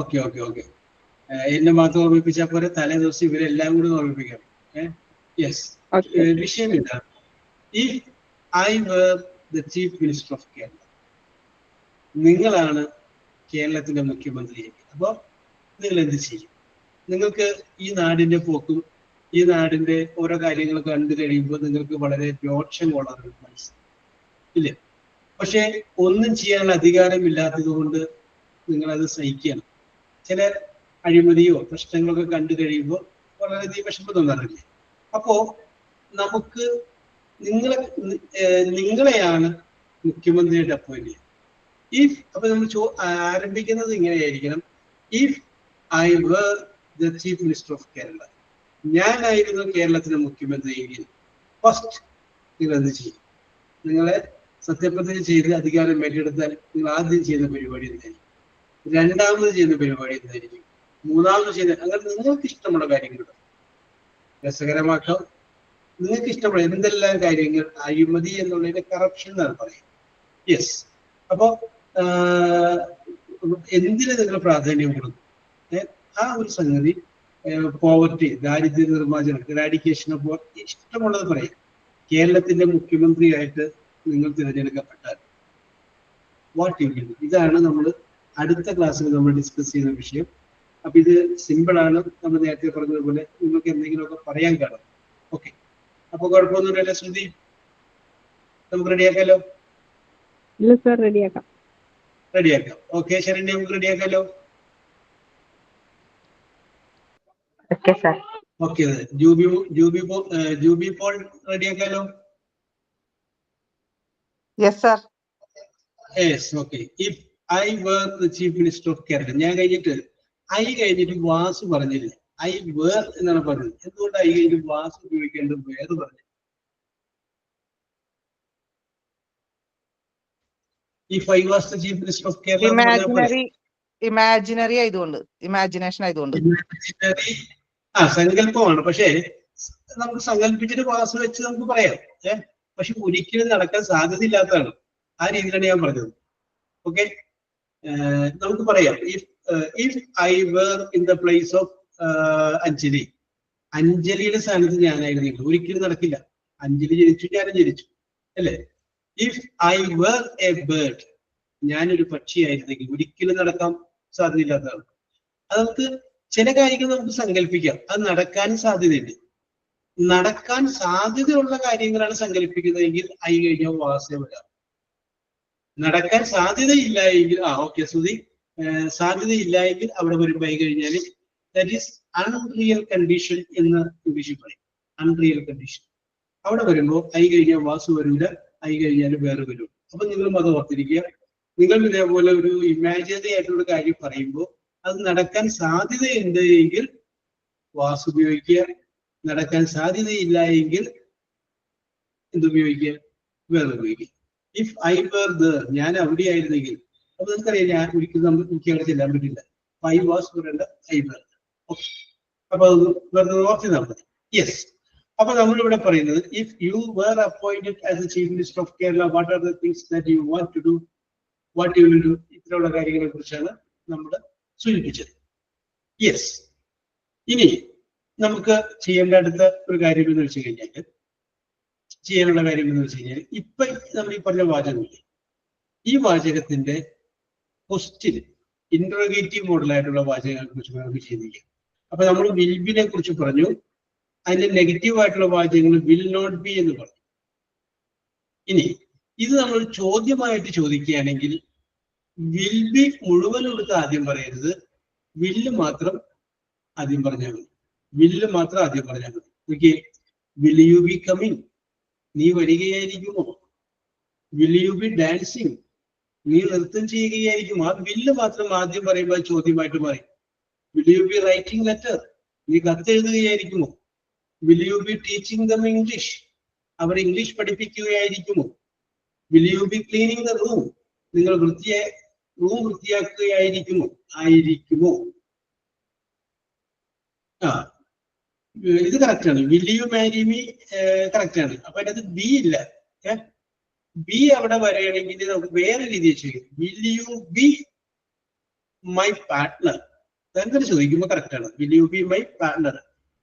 ഓക്കെ. എന്നെ മാത്രം ഓർമ്മിപ്പിച്ചാൽ പോലെ തലേ ദിവസം ഇവരെല്ലാം കൂടി ഓർമ്മിപ്പിക്കാം. യെസ്, വിഷയം ഇതാണ്. If I were the chief minister of Kerala, നിങ്ങളാണ് കേരളത്തിന്റെ മുഖ്യമന്ത്രി. അപ്പോൾ നിങ്ങൾ എന്ത് ചെയ്യും? നിങ്ങൾക്ക് ഈ നാടിന്റെ പോക്കും ഈ നാടിന്റെ ഓരോ കാര്യങ്ങൾ കണ്ടു കഴിയുമ്പോൾ നിങ്ങൾക്ക് വളരെ രോക്ഷം കൊള്ളാറുണ്ട് മനസ്സിൽ, ഇല്ലേ? പക്ഷെ ഒന്നും ചെയ്യാനുള്ള അധികാരമില്ലാത്തത് കൊണ്ട് നിങ്ങളത് സഹിക്കണം. ചില അഴിമതിയോ പ്രശ്നങ്ങളൊക്കെ കണ്ടു കഴിയുമ്പോൾ വളരെയധികം വിഷമം തോന്നാറില്ലേ? അപ്പോ നമുക്ക് നിങ്ങളെയാണ് മുഖ്യമന്ത്രിയായിട്ട് അപ്പോയിന്റ് ചെയ്യുന്നത്. അപ്പൊ നമ്മൾ ആരംഭിക്കുന്നത് ഇങ്ങനെയായിരിക്കണം. If I were the chief minister of Kerala, ഞാനായിരുന്നു കേരളത്തിന്റെ മുഖ്യമന്ത്രി എങ്കിൽ ഫസ്റ്റ് നിങ്ങൾ എന്ത് ചെയ്യും? നിങ്ങളെ സത്യപ്രതിജ്ഞ ചെയ്ത് അധികാരം ഏറ്റെടുത്താൽ നിങ്ങൾ ആദ്യം ചെയ്യുന്ന പരിപാടി എന്തായിരിക്കും? രണ്ടാമത് ചെയ്യുന്ന പരിപാടി എന്തായിരിക്കും? മൂന്നാമത് ചെയ്യുന്ന, അങ്ങനെ നിങ്ങൾക്ക് ഇഷ്ടമുള്ള കാര്യങ്ങൾ രസകരമാക്കാം. നിങ്ങൾക്ക് ഇഷ്ടമുള്ള എന്തെല്ലാം കാര്യങ്ങൾ, അഴിമതി എന്നുള്ളതിന്റെ കറപ്ഷൻ എന്നാണ് പറയുന്നത്. യെസ്. അപ്പോ എന്തിന് നിങ്ങൾ പ്രാധാന്യം കൊടുക്കും? ആ ഒരു സംഗതി, പോവർട്ടി, ദാരിദ്ര്യ നിർമ്മാർജ്ജനം, ഇറാഡിക്കേഷൻ ഓഫ് പോവർട്ടി, ഇഷ്ടമുള്ളത് പറയും. കേരളത്തിന്റെ മുഖ്യമന്ത്രിയായിട്ട് നിങ്ങൾ തിരഞ്ഞെടുക്കപ്പെട്ടാൽ വാട്ട് യു വിൽ ഡു? ഇതാണ് നമ്മൾ അടുത്ത ക്ലാസ്സിൽ നമ്മൾ ഡിസ്കസ് ചെയ്യുന്ന വിഷയം. അപ്പൊ ഇത് സിമ്പിൾ ആണ്. നമ്മൾ നേരത്തെ പറഞ്ഞതുപോലെ നിങ്ങൾക്ക് എന്തെങ്കിലുമൊക്കെ പറയാൻ കാണും. ഓക്കെ, അപ്പൊ കുഴപ്പമൊന്നുമില്ലല്ലോ ശ്രുതി? നമുക്ക് റെഡിയാക്കാലോ? ഇല്ല സാർ, റെഡിയാക്കാം. ഓക്കെ, ശരണ്യ, നമുക്ക് റെഡിയാക്കാലോ? Okay sir. Okay, Juby Paul റെഡിയാക്കാലോ? Yes sir. Yes. Okay. If I were the chief minister of Kerala, ഞാൻ കഴിഞ്ഞിട്ട് വാസു പറഞ്ഞില്ല, ഐ വേർ എന്നാണ് പറഞ്ഞത്. എന്തുകൊണ്ട് ഐ കഴിഞ്ഞിട്ട് വാസു ഉപയോഗിക്കേണ്ടത് വേറെ പറഞ്ഞു? If I was the chief minister of Kerala, imaginary ആയതുകൊണ്ട്, ഇമാജിനേഷൻ ആയതുകൊണ്ട്. സങ്കല്പമാണ്. പക്ഷേ നമുക്ക് സങ്കല്പിച്ചിട്ട് വാസു വെച്ച് നമുക്ക് പറയാം. പക്ഷെ ഒരിക്കലും നടക്കാൻ സാധ്യതയില്ലാത്തതാണ്. ആ രീതിയിലാണ് ഞാൻ പറഞ്ഞത്. ഓക്കെ, നമുക്ക് പറയാം. If I were in the place of Anjali, അഞ്ജലിയുടെ സ്ഥാനത്ത് ഞാനായിരുന്നെങ്കിൽ ഒരിക്കലും നടക്കില്ല. അഞ്ജലി ജനിച്ചു, ഞാനും ജനിച്ചു, അല്ലേ? If I were a bird, ഞാനൊരു പക്ഷിയായിരുന്നെങ്കിൽ ഒരിക്കലും നടക്കാൻ സാധ്യതയില്ലാത്തതാണ്. അത് നമുക്ക് ചില കാര്യങ്ങൾ നമുക്ക് സങ്കല്പിക്കാം, അത് നടക്കാൻ സാധ്യതയുണ്ട്. നടക്കാൻ സാധ്യതയുള്ള കാര്യങ്ങളാണ് സങ്കല്പിക്കുന്നതെങ്കിൽ ഐ കഴിഞ്ഞാൽ വാസന വരാം. നടക്കാൻ സാധ്യതയില്ല എങ്കിൽ ഓക്കെ ശ്രുതി, സാധ്യതയില്ല എങ്കിൽ അവിടെ വരുമ്പോൾ ഐ കഴിഞ്ഞാൽ ദാറ്റ് ഈസ് അൺറിയൽ കണ്ടീഷൻ എന്ന് ഇംഗ്ലീഷിൽ പറയും. Unreal condition. അവിടെ വരുമ്പോൾ ഐ കഴിഞ്ഞാൽ വാസു വരില്ല, ഐ കഴിഞ്ഞാൽ വേറെ വരും. അപ്പൊ നിങ്ങളും അത് ഓർത്തിരിക്കുക. നിങ്ങൾ ഇതേപോലെ ഒരു ഇമാജിനറി ആയിട്ടുള്ള കാര്യം പറയുമ്പോൾ അത് നടക്കാൻ സാധ്യതയുണ്ട് എങ്കിൽ വാസ് ഉപയോഗിക്കുക, നടക്കാൻ സാധ്യതയില്ല എങ്കിൽ എന്തുപയോഗിക്കുക? വേറെ ഉപയോഗിക്കുക. ഇഫ് ഐ വേർ ദർ, ഞാൻ അവിടെ ആയിരുന്നെങ്കിൽ. അപ്പൊ നിങ്ങൾക്കറിയാം, ഞാൻ ഒരിക്കലും എനിക്ക് അവിടെ ചെല്ലാൻ പറ്റില്ല. ഐ വാസ് പറയേണ്ട ഐ വേർ. അപ്പൊ അത് വെറുതെ ഓർത്തി നടന്നത്. യെസ്. അപ്പൊ നമ്മളിവിടെ പറയുന്നത്, if you were appointed as a chief minister of Kerala, what are the things that you want to do, what you will do, ഇത്തരമുള്ള കാര്യങ്ങളെ കുറിച്ചാണ് നമ്മൾ സൂചിപ്പിച്ചത്. യെസ്. ഇനി നമുക്ക് ചെയ്യേണ്ട അടുത്ത ഒരു കാര്യം എന്ന് വെച്ച് കഴിഞ്ഞാൽ, ചെയ്യാനുള്ള കാര്യം എന്ന് വെച്ച് കഴിഞ്ഞാൽ, ഇപ്പൊ നമ്മൾ ഈ പറഞ്ഞ വാചകമില്ലേ, ഈ വാചകത്തിന്റെ ക്വസ്റ്റ്യൻ ഇന്ററോഗേറ്റീവ് മോഡലായിട്ടുള്ള വാചകങ്ങളെ കുറിച്ച് നമുക്ക് ചിന്തിക്കാം. അപ്പൊ നമ്മൾ വിൽ ബിനെ കുറിച്ച് പറഞ്ഞു, അതിന്റെ നെഗറ്റീവ് ആയിട്ടുള്ള വാചകങ്ങൾ വിൽ നോട്ട് ബി എന്ന് പറഞ്ഞു. ഇനി ഇത് നമ്മൾ ചോദ്യമായിട്ട് ചോദിക്കുകയാണെങ്കിൽ വിൽ ബി മുഴുവൻ എടുത്ത് ആദ്യം പറയരുത്, വില്ല് മാത്രം ആദ്യം പറഞ്ഞാൽ മതി. വില്ല് മാത്രം ആദ്യം പറഞ്ഞാൽ മതി. Okay, will you B coming, നീ വരികയായിരിക്കുമോ? വിൽ യു ബി ഡാൻസിങ്, നീ നൃത്തം ചെയ്യുകയായിരിക്കും. ആ വില്ല് മാത്രം ആദ്യം പറയുമ്പോൾ ചോദ്യമായിട്ട് പറയും. Will you be writing letter, നീ കത്തെഴുതുകയായിരിക്കുമോ? Will you be teaching them English, അവർ ഇംഗ്ലീഷ് പഠിപ്പിക്കുകയായിരിക്കുമോ? Will you be cleaning the room, നിങ്ങൾ റൂം വൃത്തിയാക്കുകയായിരിക്കുമോ? ആയിരിക്കുമോ? ആ, ഇത് കറക്റ്റ് ആണ്. Will you marry me correct ആണ്. അപ്പൊ അതിനകത്ത് ബി ഇല്ല. ബി അവിടെ വരികയാണെങ്കിൽ നമുക്ക് വേറെ രീതിയിൽ ചെയ്യും. Will you be my partner അങ്ങനെ ചോദിക്കുമ്പോൾ കറക്റ്റ് ആണ്. Will you be my partner.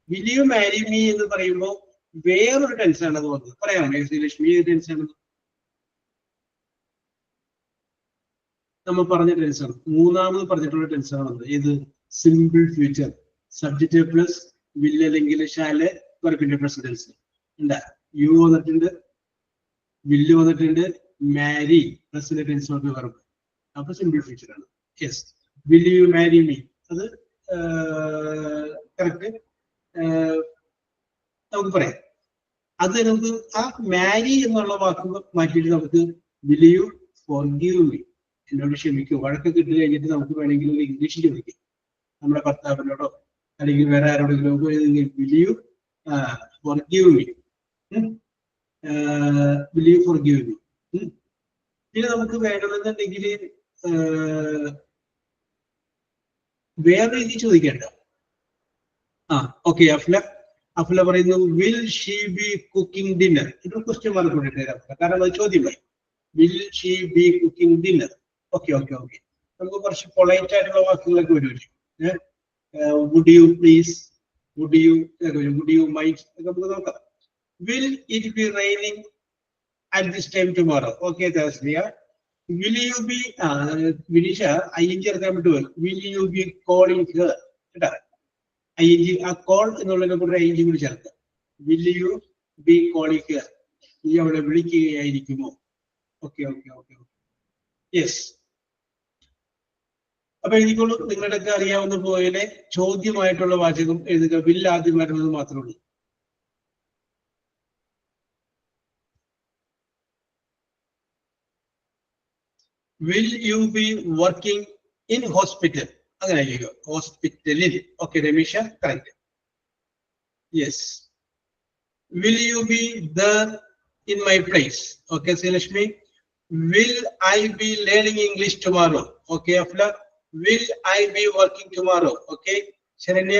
Will you marry me എന്ന് പറയുമ്പോൾ വേറൊരു ടെൻസാണ് അത് വന്നത്. പറയാമോ ശ്രീലക്ഷ്മി, ഏത് ടെൻസാണ്? നമ്മൾ പറഞ്ഞ ടെൻസാണ്, മൂന്നാമത് പറഞ്ഞിട്ടുള്ള ടെൻസാണ് വന്നത്. ഏത്? Simple future. സബ്ജക്റ്റ് പ്ലസ് വില്ല് അല്ലെങ്കിൽ ഷാല് വർക്കിന്റെ പ്രസിഡൻസ് ഉണ്ടാ. യു വന്നിട്ടുണ്ട്, വില്ല് വന്നിട്ടുണ്ട്, മാരി പ്ലസിന്റെ ടെൻസ് ഓഫ് വെർബ്. അപ്പൊ സിമ്പിൾ ഫ്യൂച്ചർ ആണ്. Yes. Will you marry me, അത് കറക്റ്റ് നമുക്ക് പറയാം. അത് നമുക്ക് ആ മാരി എന്നുള്ള വാക്ക് മാറ്റിയിട്ട് നമുക്ക് വിൽ യു ഫോർഗീവ് മീ, എന്നോട് ക്ഷമിക്കൂ. വഴക്കൊക്കെ ഇട്ട് കഴിഞ്ഞിട്ട് നമുക്ക് വേണമെങ്കിൽ ഇംഗ്ലീഷ് ചോദിക്കാം നമ്മുടെ ഭർത്താവിനോടോ അല്ലെങ്കിൽ വേറെ ആരോടെങ്കിലും. Will you forgive me, will you forgive me. പിന്നെ നമുക്ക് വേണമെന്നുണ്ടെങ്കിൽ വേറെ രീതി ചോദിക്കേണ്ട. ഓക്കെ, അഫ്ല പറയുന്നു will she be cooking dinner. ഇതൊരു ക്വസ്റ്റ്യൻ മാർക്ക് കൊണ്ടിട്ട് കാരണം അത് ചോദ്യമായി. Will she be cooking dinner. Okay okay okay. നമുക്ക് കുറച്ച് പൊളൈറ്റ് ആയിട്ടുള്ള വാക്കുകളൊക്കെ വരുമല്ലേ. Would you please, would you mind ഒക്കെ നമുക്ക് നോക്കാം. Will it be raining at this time tomorrow. Okay Thasliya. Will you be Vineesha I ചേർക്കാൻ വിട്ടുപോയി. Will you be calling her കേട്ടാ. ഐ ആ കോൾ എന്നുള്ളതിനെ കൂടെ ഐ കൂടി ചേർക്കുക. Will you be calling her, നീ അവളെ വിളിക്കുകയായിരിക്കുമോ? Okay okay okay okay. Yes. അപ്പൊ എഴുതിക്കോളൂ. നിങ്ങളുടെയൊക്കെ അറിയാവുന്ന പോലെ ചോദ്യമായിട്ടുള്ള വാചകം എഴുതുക. വിൽ ആദ്യം വരുന്നത് മാത്രമേ ഉള്ളൂ. Will you be working in hospital, അങ്ങനെ ചെയ്യുക. ഹോസ്പിറ്റലിൽ. Okay Rameesha, correct. Yes. Will you be there in my place. Okay Sreelakshmi. Will I be learning English tomorrow. Okay Afla. Will I be working tomorrow. Okay Saranya.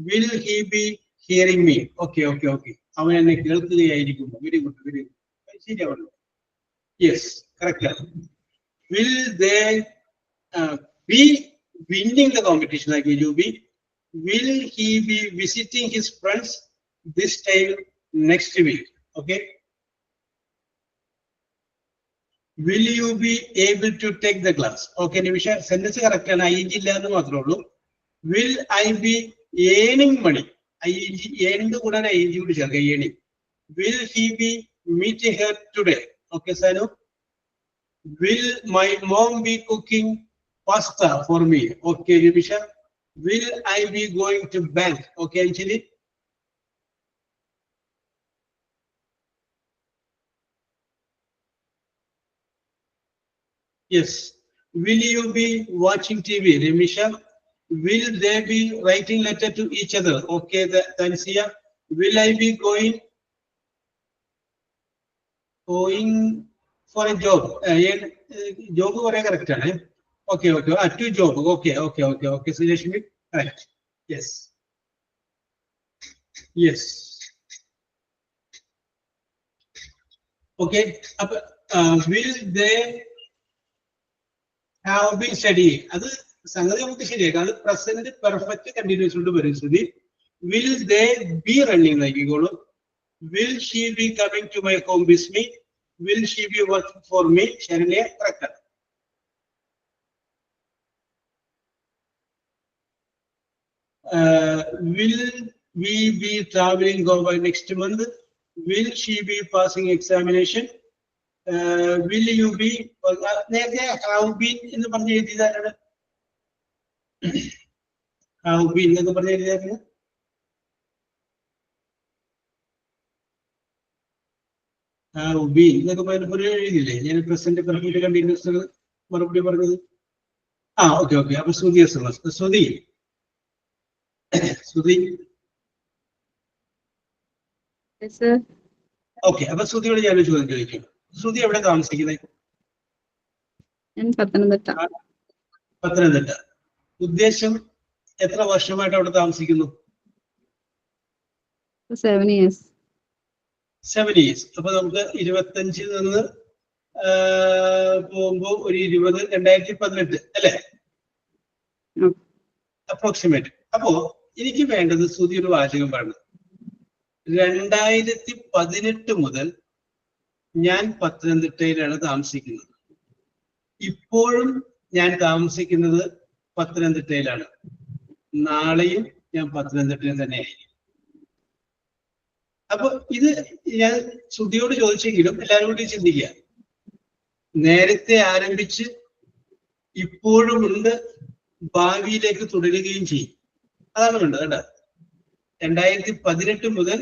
Will he be hearing me. Okay okay okay. അവൻ എന്നെ കേൾക്കുകയായിരിക്കുമോ? Very good very good. ശരിയാവല്ലോ. Yes, correct ആണ്. Will they be winning the competition like will you be? Will he be visiting his friends this time next week? Okay. Will you be able to take the class? Okay, Nimisha, sentence correct and I illa ennu mathrullu. Will I be earning money? I earning kuda I kuda cherka earning. Will he be meeting her today? Okay, Sanu. Will my mom be cooking pasta for me? Okay, Nimisha. Will I be going to bank? Okay, Anjali. Yes. Will you be watching TV, Nimisha? Will they be writing letter to each other? Okay, Tansia. Will I be going going for a job. Job പറയാൻ correct ആണ്. Okay. To job. Okay. So Rashmi, correct. Yes. Okay. Will they have been studying? അത് സംഗതി നമുക്ക് ശരിയാക്കാം. അത് present perfect continuous കൊണ്ട് വരും. ശ്രുതി, will they be running നോക്കിക്കോളൂ. Will she be coming to my home with me? Will she be working for me? Saranya correct ആണ്. Will we be traveling Goa next month? Will she be passing examination? Will you be? നേരത്തെ have been എന്ന് പറഞ്ഞ് എഴുതിയതാണ്. Have been എന്നൊക്കെ പറഞ്ഞ് എഴുതിയതാണ്. Have been എന്നൊക്കെ പറഞ്ഞ എഴുതിയില്ലേ? ഞാൻ പ്രസന്റ് പെർഫെക്റ്റ് കണ്ടിന്യൂസ് മറുപടി പറഞ്ഞത്. ഓക്കെ. അപ്പൊ ശ്രുതി ഓക്കെ. അപ്പൊ ശ്രുതിയോട് ഞാനൊരു ചോദ്യം ചോദിക്കും. ശ്രുതി എവിടെ താമസിക്കുന്നത്? പത്തനംതിട്ട. ഉദ്ദേശം എത്ര വർഷമായിട്ട് അവിടെ താമസിക്കുന്നു? 7 years. 7 years. അപ്പൊ നമുക്ക് 25 നിന്ന് പോകുമ്പോ ഒരു 20, 2018 അല്ലെ? അപ്രോക്സിമേറ്റ്. അപ്പോ എനിക്ക് വേണ്ടത് ശ്രുതി ഒരു വാചകം പാടുന്നത്. 2018 മുതൽ ഞാൻ പത്തനംതിട്ടയിലാണ് താമസിക്കുന്നത്. ഇപ്പോഴും ഞാൻ താമസിക്കുന്നത് പത്തനംതിട്ടയിലാണ്. നാളെയും ഞാൻ പത്തനംതിട്ടയിൽ തന്നെയായിരിക്കും. അപ്പൊ ഇത് ഞാൻ ശ്രുതിയോട് ചോദിച്ചെങ്കിലും എല്ലാവരും കൂടി ചിന്തിക്കുക. നേരത്തെ ആരംഭിച്ച് ഇപ്പോഴും ഉണ്ട്, ഭാവിയിലേക്ക് തുടരുകയും ചെയ്യും. അതാണ് വേണ്ടത് കേട്ടോ. 2018 മുതൽ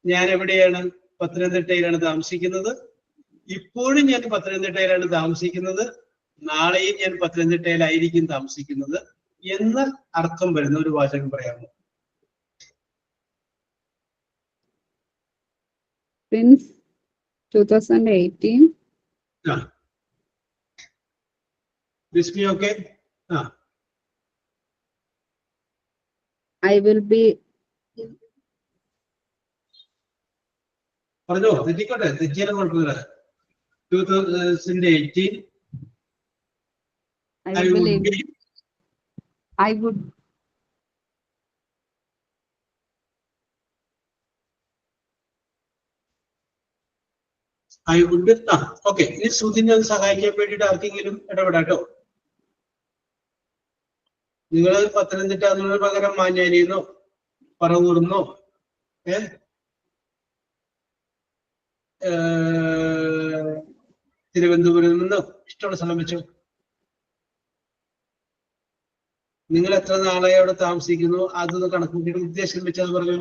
ഞാൻ എവിടെയാണ്? പത്തനംതിട്ടയിലാണ് താമസിക്കുന്നത്. ഇപ്പോഴും ഞാൻ പത്തനംതിട്ടയിലാണ് താമസിക്കുന്നത്. നാളെയും ഞാൻ പത്തനംതിട്ടയിലായിരിക്കും താമസിക്കുന്നത് എന്ന അർത്ഥം വരുന്ന ഒരു വാചകം പറയാമോ? Since 2018. Bismi, okay? I will be. പറഞ്ഞോ, തെറ്റിക്കോട്ടെ, തെറ്റിയാലും കുഴപ്പമില്ല. 2018 I would ഓക്കെ. ഇനി ശ്രുതിനെ സഹായിക്കാൻ വേണ്ടിയിട്ട് ആർക്കെങ്കിലും ഇടപെടാട്ടോ. നിങ്ങൾ പത്തനംതിട്ട എന്നുള്ള പകരം മാഞ്ഞാലിന്നോ പറവൂർന്നോ തിരുവനന്തപുരത്ത് നിന്നോ ഇഷ്ടമുള്ള സ്ഥലം വെച്ചോ. നിങ്ങൾ എത്ര നാളെ അവിടെ താമസിക്കുന്നു അതൊന്ന് കണക്കൂട്ടിയിട്ട് ഉദ്ദേശം വെച്ചത് പറഞ്ഞു.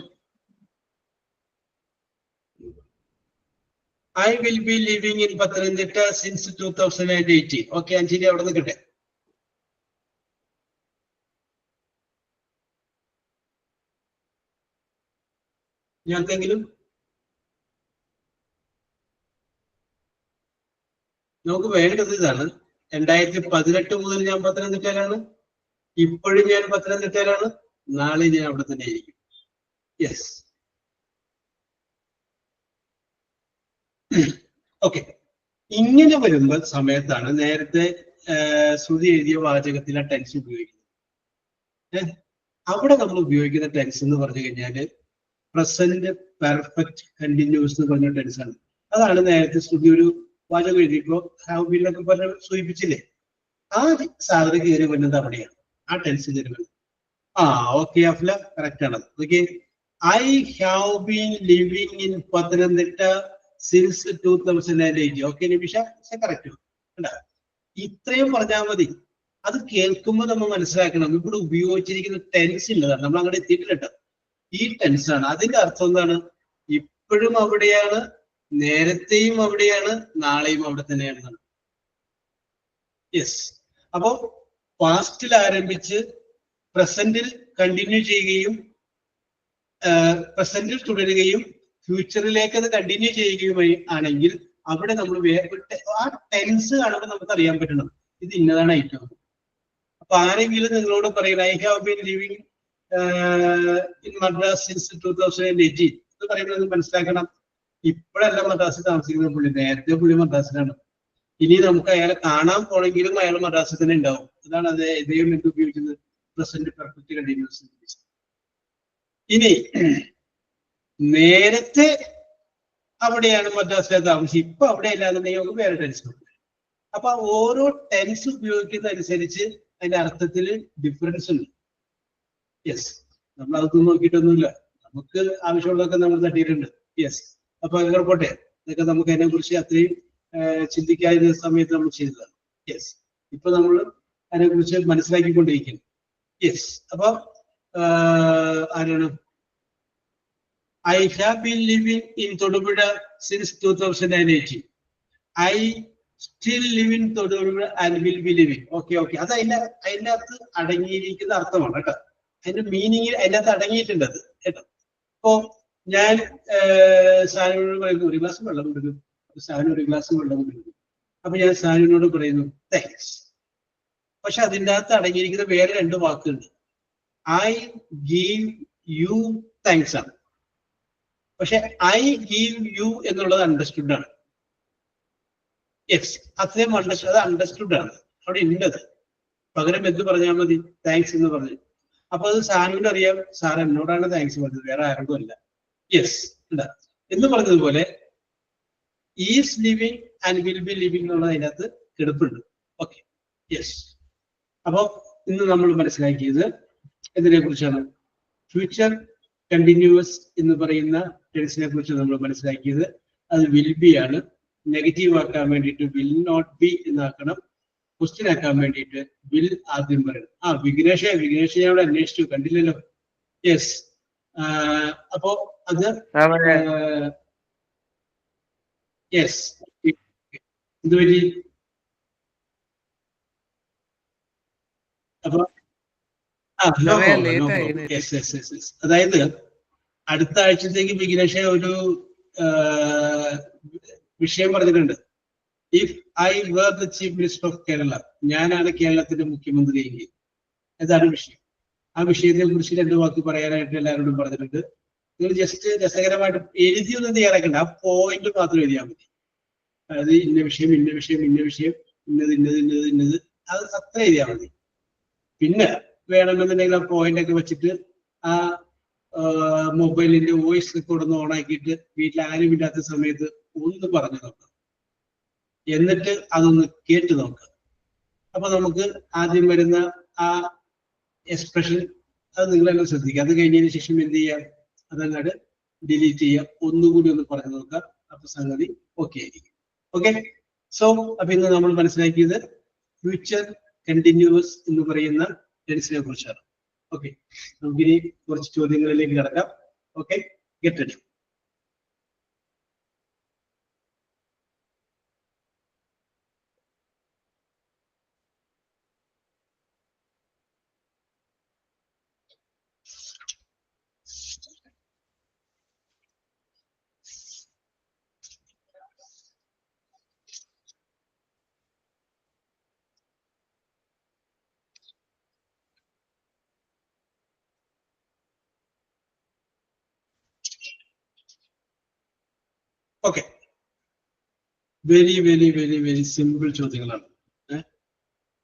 I will be living in Pathanamthitta since 2018. Okay, Anjali അവിടെ നിൽക്കട്ടെ. ഞങ്ങൾക്കെങ്കിലും നമുക്ക് വേണ്ടത് ഇതാണ്. 2018 മുതൽ ഞാൻ പത്തനംതിട്ടയിലാണ്. ഇപ്പോഴും ഞാൻ പത്തനംതിട്ടയിലാണ്. നാളെ ഞാൻ അവിടെ തന്നെ ആയിരിക്കും. യെസ്. ഓക്കെ. ഇങ്ങനെ വരുമ്പോൾ സമയത്താണ് നേരത്തെ ശ്രുതി എഴുതിയ വാചകത്തിലെ ടെൻസ് ഉപയോഗിക്കുന്നത്. അവിടെ നമ്മൾ ഉപയോഗിക്കുന്ന ടെൻസ് എന്ന് പറഞ്ഞു കഴിഞ്ഞാല് പ്രസന്റ് പെർഫെക്റ്റ് കണ്ടിന്യൂസ് എന്ന് പറഞ്ഞ ടെൻസ് ആണ്. അതാണ് നേരത്തെ ശ്രുതി ഒരു വാചകം എഴുതിയപ്പോ ഹാവ് ബീൻ എന്നൊക്കെ പറഞ്ഞ് സൂചിപ്പിച്ചില്ലേ. ആ സാധനം കയറി വരുന്നത് അവിടെയാണ്, ആ ടെൻസ് കയറി വരുന്നത്. ഓക്കെ അഫ്ല, കറക്റ്റ് ആണ്. Okay, I have been living in Pathanamthitta since 2018. Okay Nimisha, correct. ഇത്രയും പറഞ്ഞാൽ മതി. അത് കേൾക്കുമ്പോൾ നമ്മൾ മനസ്സിലാക്കണം ഇവിടെ ഉപയോഗിച്ചിരിക്കുന്ന ടെൻസ് ഉള്ളതാണ്. നമ്മൾ അങ്ങോട്ട് എത്തിയിട്ടില്ല കേട്ടോ. ഈ ടെൻസ് ആണ്. അതിന്റെ അർത്ഥം എന്താണ്? ഇപ്പോഴും അവിടെയാണ്, നേരത്തെയും അവിടെയാണ്, നാളെയും അവിടെ തന്നെയാണ്. യെസ്. അപ്പോ പാസ്റ്റിൽ ആരംഭിച്ച് പ്രസന്റിൽ കണ്ടിന്യൂ ചെയ്യുകയും പ്രസന്റിൽ തുടരുകയും ഫ്യൂച്ചറിലേക്ക് അത് കണ്ടിന്യൂ ചെയ്യുകയുമായി ആണെങ്കിൽ അവിടെ നമ്മൾ ആ ടെൻസ് കാണുമ്പോൾ നമുക്ക് അറിയാൻ പറ്റണം ഇത് ഇന്നതാണ് ഐറ്റം. അപ്പൊ ആരെങ്കിലും നിങ്ങളോട് പറയുന്നത് I have been living in Madras since 2018 എന്ന് പറയുമ്പോൾ നിങ്ങൾ മനസ്സിലാക്കണം ഇപ്പോഴല്ല മദ്രാസിൽ താമസിക്കുന്ന പുള്ളി, നേരത്തെ പുള്ളി മദ്രാസിലാണ്. ഇനി നമുക്ക് അയാളെ കാണാൻ പോണെങ്കിലും അയാൾ മദ്രാസിൽ തന്നെ ഉണ്ടാവും. അതാണ് അത് ഇദ്ദേഹം എന്ത് ഉപയോഗിക്കുന്നത് പ്രസന്റ് പെർഫെക്റ്റ് കണ്ടിന്യൂസ്. ഇനി നേരത്തെ അവിടെയാണ് മദ്രാസിലെ താമസം, ഇപ്പൊ അവിടെ അല്ലാന്നുണ്ടെങ്കിൽ നമുക്ക് വേറെ ടെൻസ് ഉണ്ട്. അപ്പൊ ഓരോ ടെൻസ് ഉപയോഗിക്കുന്ന അനുസരിച്ച് അതിന്റെ അർത്ഥത്തിൽ ഡിഫറൻസ് ഉണ്ട്. യെസ്, നമ്മൾ അതൊന്നും നോക്കിയിട്ടൊന്നുമില്ല, നമുക്ക് ആവശ്യമുള്ളതൊക്കെ നമ്മൾ തട്ടിയിട്ടുണ്ട്. യെസ്, അപ്പൊ അങ്ങനെ പോട്ടെ, ഇതൊക്കെ നമുക്ക് അതിനെ കുറിച്ച് അത്രയും ചിന്തിക്കാതിരുന്ന സമയത്ത് നമ്മൾ ചെയ്തതാണ്. യെസ്, ഇപ്പൊ നമ്മൾ അതിനെ കുറിച്ച് മനസ്സിലാക്കിക്കൊണ്ടിരിക്കുന്നു. യെസ്, അപ്പൊ ആരാണ് I have been living in Thodupuzha since 2018. I still live in Thodupuzha and will be living. Okay. അത് അതിനകത്ത് അടങ്ങിയിരിക്കുന്ന അർത്ഥമാണ് കേട്ടോ. അതിന്റെ മീനിങ് അതിനകത്ത് അടങ്ങിയിട്ടുണ്ട് അത് കേട്ടോ. അപ്പോ ഞാൻ സാനുവിനോട് പറയുന്നു ഒരു ഗ്ലാസ് വെള്ളം കൊടുക്കും. സാനു ഒരു ഗ്ലാസ് വെള്ളം കൊടുക്കും. അപ്പൊ ഞാൻ സാനുവിനോട് പറയുന്നു താങ്ക്സ്. പക്ഷെ അതിൻ്റെ അകത്ത് അടങ്ങിയിരിക്കുന്ന വേറെ രണ്ട് വാക്കുണ്ട്. I give you thanks ആണ്. പക്ഷെ ഐ ഗീവ് യു എന്നുള്ളത് അണ്ടർസ്റ്റുഡ് ആണ്. യെസ്, അത്രയും അത് അണ്ടർസ്റ്റുഡ് ആണ്, അവിടെ ഉണ്ടത്. പകരം എന്ത് പറഞ്ഞാൽ മതി, താങ്ക്സ് എന്ന് പറഞ്ഞു. അപ്പൊ അത് സാറിന് അറിയാം, സാർ എന്നോടാണ് താങ്ക്സ് പറഞ്ഞത്, വേറെ ആർക്കും അല്ല. യെസ് എന്ന് പറഞ്ഞതുപോലെ is living and will be living എന്നുള്ളത് അതിനകത്ത് കിടപ്പുണ്ട്. Okay, yes. അപ്പൊ ഇന്ന് നമ്മൾ മനസ്സിലാക്കിയത് എന്തിനെ കുറിച്ചാണ്? ഫ്യൂച്ചർ കണ്ടിന്യൂസ് എന്ന് പറയുന്ന ടെൻസിനെ കുറിച്ച് നമ്മൾ മനസ്സിലാക്കിയത്. അത് വിൽ ബി ആണ്. നെഗറ്റീവ് ആക്കാൻ വേണ്ടിയിട്ട് വിൽ നോട്ട് ബി എന്നാക്കണം. ക്വസ്റ്റ്യൻ ആക്കാൻ വേണ്ടിയിട്ട് വിൽ ആദ്യം പറയണം. വിഘ്നേഷ് ഞാൻ അവിടെ അന്വേഷിച്ചു, കണ്ടില്ലല്ലോ. യെസ്, അപ്പോ അത് യെസ് ഇതുവഴി അപ്പൊ അതായത് അടുത്ത ആഴ്ചത്തേക്ക് വിഘ്നേഷ ഒരു വിഷയം പറഞ്ഞിട്ടുണ്ട്. If I were the chief minister of Kerala, ഞാനാണ് കേരളത്തിന്റെ മുഖ്യമന്ത്രി എങ്കിൽ, അതാണ് വിഷയം. ആ വിഷയത്തെ കുറിച്ച് രണ്ട് വാക്ക് പറയാനായിട്ട് എല്ലാവരോടും പറഞ്ഞിട്ടുണ്ട്. നിങ്ങൾ ജസ്റ്റ് രസകരമായിട്ട് എഴുതിയൊന്നും തയ്യാറാക്കണ്ട, ആ പോയിന്റ് മാത്രം എഴുതിയാൽ മതി. അതായത് ഇന്ന വിഷയം ഇന്നത് അത് അത്ര എഴുതിയാൽ മതി. പിന്നെ വേണമെന്നുണ്ടെങ്കിൽ ആ പോയിന്റ് ഒക്കെ വെച്ചിട്ട് ആ മൊബൈലിന്റെ വോയിസ് റെക്കോർഡ് ഒന്ന് ഓണാക്കിയിട്ട് വീട്ടിൽ ആരും ഇല്ലാത്ത സമയത്ത് ഒന്ന് പറഞ്ഞു നോക്കാം, എന്നിട്ട് അതൊന്ന് കേട്ട് നോക്കുക. അപ്പൊ നമുക്ക് ആദ്യം വരുന്ന ആ എക്സ്പ്രഷൻ അത് നിങ്ങളെല്ലാം ശ്രദ്ധിക്കുക. അത് കഴിഞ്ഞതിന് ശേഷം എന്ത് ചെയ്യാം, അതങ്ങോട്ട് ഡിലീറ്റ് ചെയ്യാം, ഒന്നുകൂടി ഒന്ന് പറഞ്ഞു നോക്കാം. അപ്പൊ സംഗതി ഓക്കെ ആയിരിക്കും. ഓക്കെ, സോ അപ്പൊ ഇന്ന് നമ്മൾ മനസ്സിലാക്കിയത് ഫ്യൂച്ചർ കണ്ടിന്യൂസ് എന്ന് പറയുന്ന ടെൻസിനെ കുറിച്ചാണ്. ഓക്കെ, നമുക്കിനി കുറച്ച് ചോദ്യങ്ങളിലേക്ക് കടക്കാം. Okay, get ready. Okay, very very very very simple ചോദ്യങ്ങളാണ്.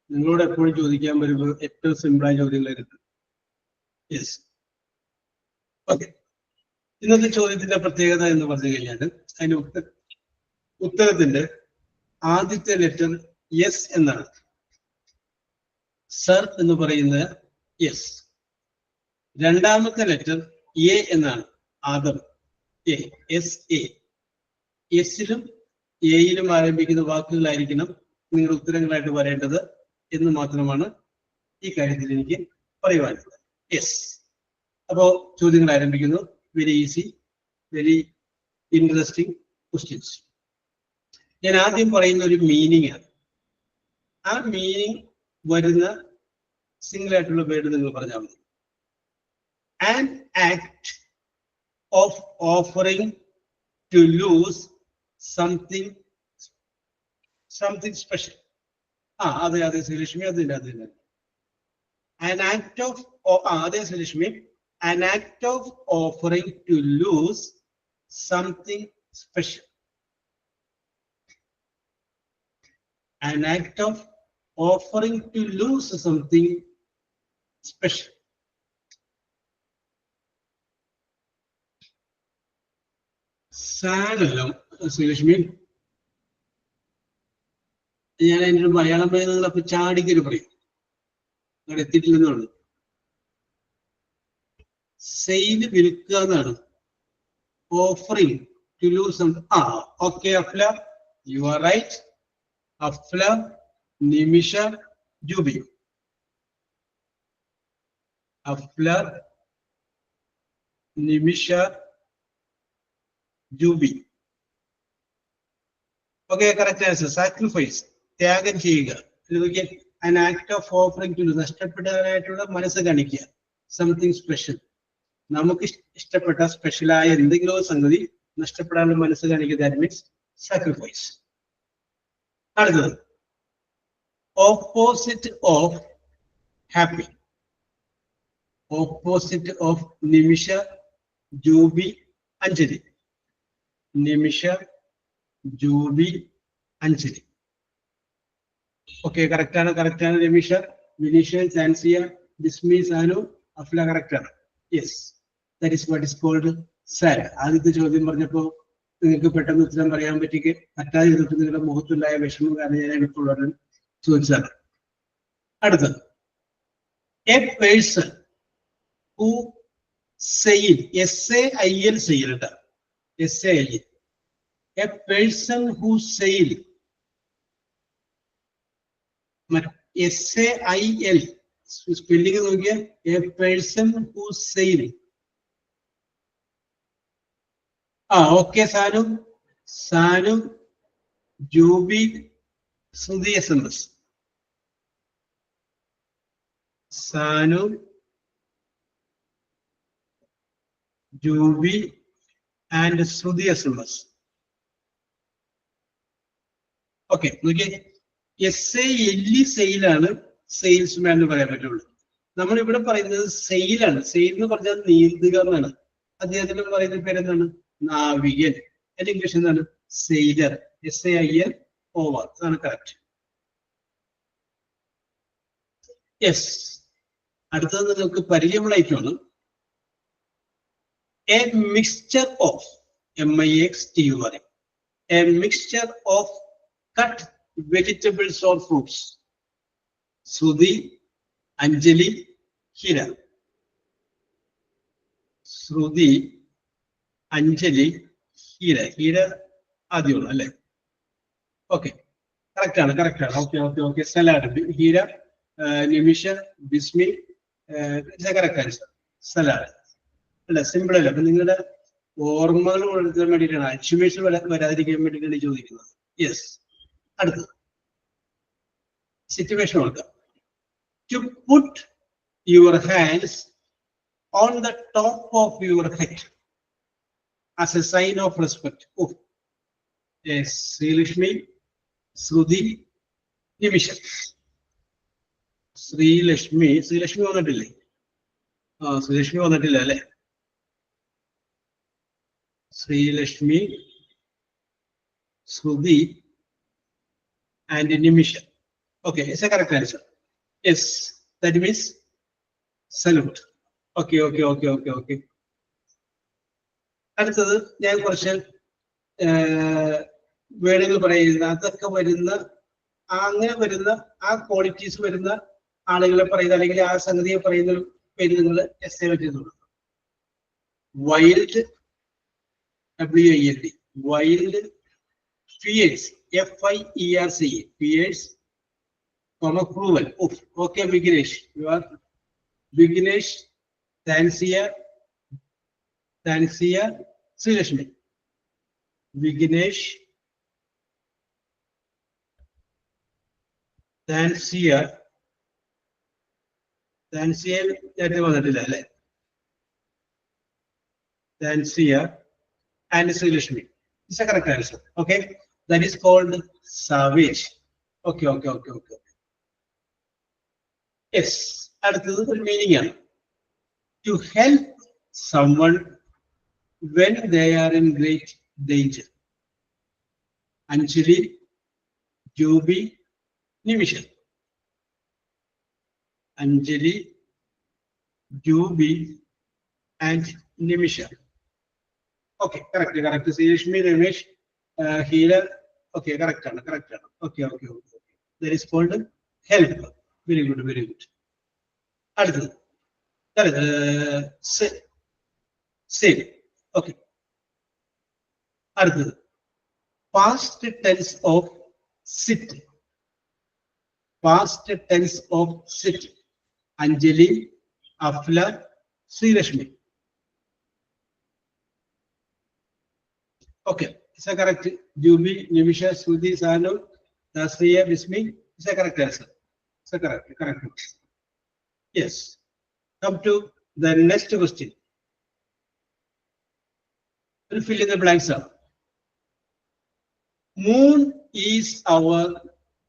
നിങ്ങളോട് എപ്പോഴും ചോദിക്കാൻ വരുമ്പോൾ ഏറ്റവും സിമ്പിളായ ചോദ്യങ്ങളായിരുന്നു. Yes, okay. ഇന്നത്തെ ചോദ്യത്തിന്റെ പ്രത്യേകത എന്ന് പറഞ്ഞു കഴിഞ്ഞാൽ അതിന് ഉത്തരത്തിന്റെ ആദ്യത്തെ ലെറ്റർ യെസ് എന്നാണ്. സർ എന്ന് പറയുന്നത് യെസ്. രണ്ടാമത്തെ ലെറ്റർ എ എന്നാണ്, ആദം. എസിലും എയിലും ആരംഭിക്കുന്ന വാക്കുകളായിരിക്കണം നിങ്ങൾ ഉത്തരങ്ങളായിട്ട് പറയേണ്ടത് എന്ന് മാത്രമാണ് ഈ കാര്യത്തിൽ എനിക്ക് പറയുവാനുള്ളത്. യെസ്, അപ്പോ ചോദ്യങ്ങൾ ആരംഭിക്കുന്നു. Very easy, very interesting questions. ഞാൻ ആദ്യം പറയുന്ന ഒരു മീനിങ് ആണ്. ആ മീനിങ് വരുന്ന സിംഗിൾ ആയിട്ടുള്ള വേർഡ് നിങ്ങൾ പറഞ്ഞാൽ മതി. An act of offering to lose something something special. അതെ അതെ ശ്രീലക്ഷ്മി, അതില്ല അതില്ല. An act of അതെ Sreelakshmi, an act of offering to lose something special. An act of offering to lose something special. സാരല്ലോ Sreelakshmi, ഞാൻ അതിൻ്റെ ഒരു മലയാളം പറയുന്നത് അപ്പൊ ചാടിക്കൊരു പറയും, അവിടെ എത്തിയിട്ടില്ലെന്നുള്ളു. സെയിൽ വിൽക്കുക എന്നാണ്. Offering to lose. Okay Afla, you are right. Afla, Nimisha, Juby. Afla, Nimisha, Juby. Okay, correct answer. Sacrifice, ത്യാഗം ചെയ്യുക. an act of offering to നഷ്ടപ്പെടാനായിട്ടുള്ള മനസ്സ് കാണിക്കുക. സംതിങ് സ്പെഷ്യൽ, നമുക്ക് ഇഷ്ടപ്പെട്ട സ്പെഷ്യലായ എന്തെങ്കിലും സംഗതി നഷ്ടപ്പെടാനുള്ള മനസ്സ് കാണിക്കുക. That means sacrifice. അടുത്തത് opposite of happy. Opposite of Nimisha, Jubi, Anjali. Nimisha, Jubi, Anjali. Okay, കറക്റ്റാണ് കറക്റ്റാണ്. നിമിഷ, വിനീഷ, സാൻസിയ, ജിസ്മി, സാനു, അഫ്ല കറക്റ്റാണ്. Yes, that is what is called sorrow. ആദ്യത്തെ ചോദ്യം പറഞ്ഞപ്പോൾ നിങ്ങൾക്ക് പെട്ടെന്ന് ഉത്തരം പറയാൻ പറ്റാതിരുന്നിട്ട് നിങ്ങളുടെ മുഖത്തുണ്ടായ വിഷമം കാരണം ഞാൻ എളുപ്പമുള്ളവരെ ചോദിച്ചതാണ്. അടുത്തത് a person who sail, SAIL sail കേട്ടോ, SAIL. A person who sail, SAIL spelling നോക്കിയ. A person who sail. Okay Sanu, Sanu, Juby, Shruti, SMS. Sanu, Juby and Shruti, SMS. Okay നോക്കിയേ, SAIL സെയിലാണ് സെയിൽസ്മാൻ എന്ന് പറയാൻ പറ്റുള്ളൂ. നമ്മൾ ഇവിടെ പറയുന്നത് സെയിലാണ്. സെയിൽ എന്ന് പറഞ്ഞാൽ നീന്തുക എന്നാണ്. അദ്ദേഹത്തിന് പറയുന്ന പേരെന്താണ്? നാവികൻ. അതിന്റെ ഇംഗ്ലീഷ് എന്താണ്? സെയിലർ. SAIL ഓവർ, അതാണ് കറക്റ്റ്. യെസ്, അടുത്തത് നിങ്ങൾക്ക് പരിചയമുള്ളതായിട്ടാണ്. A mixture of, MIXTUR, a mixture of cut vegetables or fruits. Shruthi, Anjali, Heera. Shruthi, Anjali, Heera. Heera ആദ്യമുള്ളൂ അല്ലേ? ഓക്കെ, കറക്റ്റാണ് കറക്റ്റാണ്. Okay okay okay. Salad, Heera, Nimisha, Bismi, correct answer. Salad അല്ല, സിമ്പിൾ അല്ല. അപ്പൊ നിങ്ങളുടെ ഓർമ്മകൾ വളർത്താൻ വേണ്ടിയിട്ടാണ്, അച്ചുമേഷൻ വരാതിരിക്കാൻ വേണ്ടിയിട്ടാണ് ചോദിക്കുന്നത്. യെസ്. അടുത്തത് സിറ്റുവേഷൻ കൊടുക്കാം. To put your hands on the top of your head as a sign of respect. Yes, Sreelakshmi, Shruthi, Nimisha. Sreelakshmi വന്നിട്ടില്ലേ? ശ്രീലക്ഷ്മി വന്നിട്ടില്ല അല്ലെ? ശ്രീലക്ഷ്മി, ശ്രുതി and Nimisha. Okay, it's a correct answer. Yes, that means salute. Okay. അടുത്തത് ഞാൻ കുറച്ച് വേർഡുകൾ പറയുന്നത്, അതൊക്കെ വരുന്ന അങ്ങനെ വരുന്ന ആ ക്വാളിറ്റീസ് വരുന്ന ആളുകളെ പറയുന്ന അല്ലെങ്കിൽ ആ സംഗതിയെ പറയുന്ന പേര് നിങ്ങൾ എസ്റ്റിമേറ്റ് ചെയ്ത് കൊടുക്കുക. Wild, WILD, wild. Fierce, FIERC, fierce, cruel. Okay Vignesh, you are Vignesh, Thansiya, Sreelakshmi. Vignesh, Thansiya നേരത്തെ വന്നിട്ടില്ല അല്ലെ? Thansiya and Sreelakshmi. It's a correct answer. Okay, That is called savage. Okay. Yes. അടുത്തത് ഒരു മീനിങ് ആണ്. To help someone when they are in great danger. Anjali, Jubi, Nimisha. Anjali, Jubi, and Nimisha. Okay, correct. Srishmi, Ramesh, Healer. Okay, correct. Okay. That is called help. Very good. അടുത്തത് same. Okay. അടുത്തത് past tense of sit. Anjali, Afla, Srirashmi. Okay, is that correct? Jubi, Nimisha, Sudhi, Sanu, Tasriya, Bismi. Is that correct answer? Is that correct? Yes. Come to the next question. We'll fill in the blanks up. Moon is our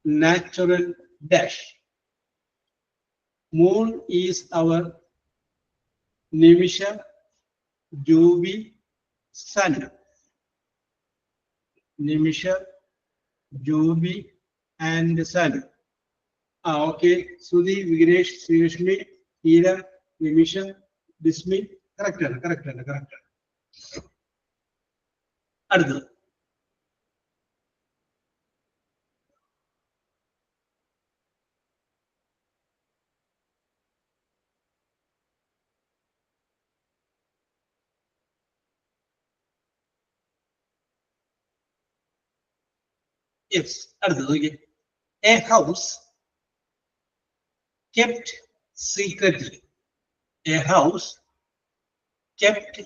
natural dash. Moon is our Nimisha, Jubi, Sun. Nimisha, Jubi, and Sun. Okay. Sudhi, Vignesh, Srishmi, Hira, Nimisha, Bismi. Correct. അടുത്തത് yes. അടുത്തത് a house kept secretly. A house kept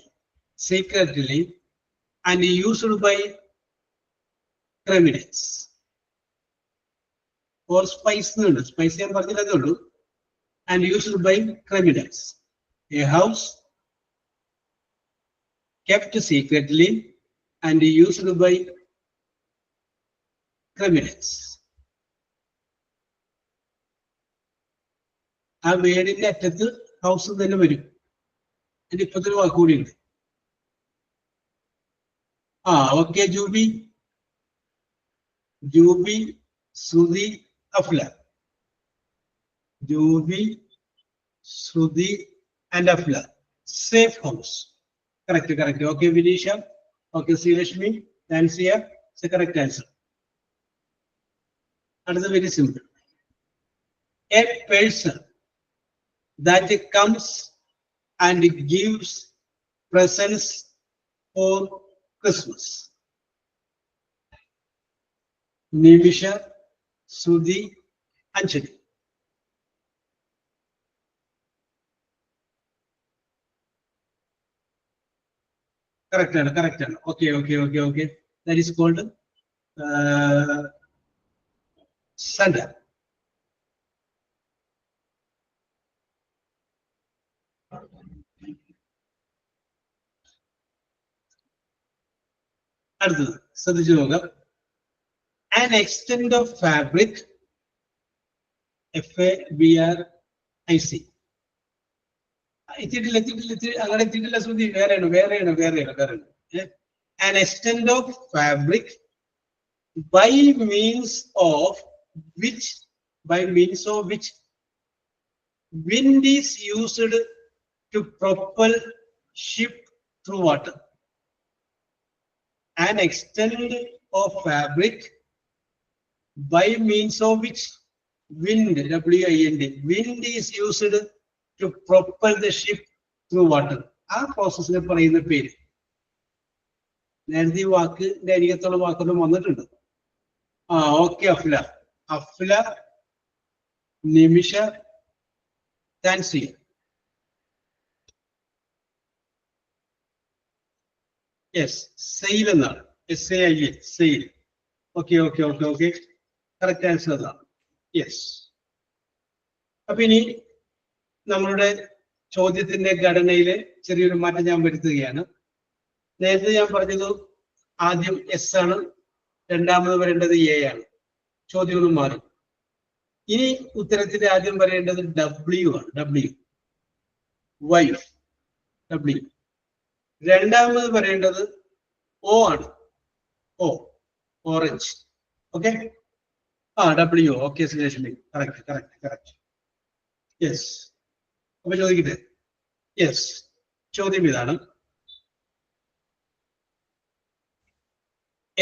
secretly and used by criminals or spies. Spies and used by criminals. A house kept secretly and used by criminals. ആ വീടിന്റെ അറ്റത്ത് house തന്നെ വരും. അതിന്റെ ഇപ്പത്തൊരു വാക്കുകൂടിയുണ്ട്. Okay. Jubi, Shruthi, Afla. Jubi, Sudhi, and Afla. Safe house. Correct. Okay, Vinisha. Okay, Srishmi, Nansia. It's the correct answer. That is very simple. A person that comes and gives presents for Christmas. Nimisha, Sudhi, Anjali. Correct. Okay. That is called Santa. An extent of fabric, FABRIC. An extent of fabric by means of which wind is used to propel ship through water. An extent of fabric by means of which wind, wind is used to propel the ship through water. ആ പ്രോസസ്സിനെ പറയുന്ന പേര്. നേരത്തെ ഈ വാക്കിന്റെ അരികത്തുള്ള വാക്കൊന്നും വന്നിട്ടുണ്ട്. Okay. Afla, നിമിഷ, താൻസിയ. Yes, sale എന്നാണ്. SAIL, sale. Okay. Correct answer അതാണ്. Yes. അപ്പൊ ഇനി നമ്മളുടെ ചോദ്യത്തിന്റെ ഘടനയില് ചെറിയൊരു മാറ്റം ഞാൻ വരുത്തുകയാണ്. നേരത്തെ ഞാൻ പറഞ്ഞത് ആദ്യം എസ് ആണ്, രണ്ടാമത് വരേണ്ടത് എ ആണ്. ചോദ്യം ഒന്നും മാറി. ഇനി ഉത്തരത്തിന്റെ ആദ്യം പറയേണ്ടത് ഡബ്ല്യു ആണ്. W wife W. രണ്ടാമത് പറയേണ്ടത് ഓ ആണ്. O orange. Okay. W. Okay Sreelakshmi. Correct correct correct. Yes. അപ്പൊ ചോദിക്കട്ടെ? യെസ്. ചോദ്യം ഇതാണ്.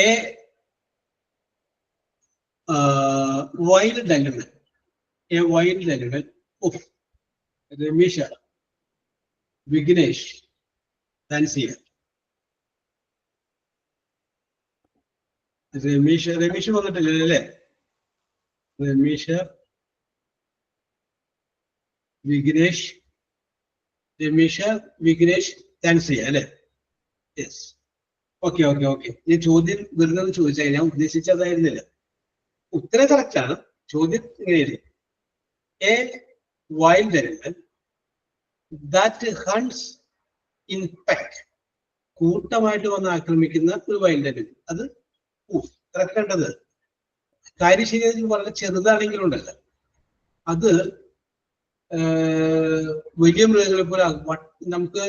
A wild animal. A wild animal. Rameesha, Vignesh, Thansiya. Ramesh വന്നിട്ടില്ലല്ലോ അല്ലേ? രമീഷ, വിഘ്നേഷ്, താൻസിയ അല്ലേ? യെസ്. ഓക്കെ. ഈ ചോദ്യം വെറുതെ ചോദിച്ചാൽ ഞാൻ ഉദ്ദേശിച്ചതായിരുന്നില്ല. ഉത്തരം കറക്റ്റ് ആണ്. ചോദ്യം ഇങ്ങനെയായിരുന്നു. A wild animal that hunts in pack. കൂട്ടമായിട്ട് വന്ന് ആക്രമിക്കുന്ന ഒരു വൈൽഡ് അനിമൽ. അത് കറക്റ്റ് കണ്ടത്. കാര്യശീലത്തിൽ വളരെ ചെറുതാണെങ്കിലും ഉണ്ടല്ല, അത് വലിയ മൃഗങ്ങളെ പോലെ നമുക്ക്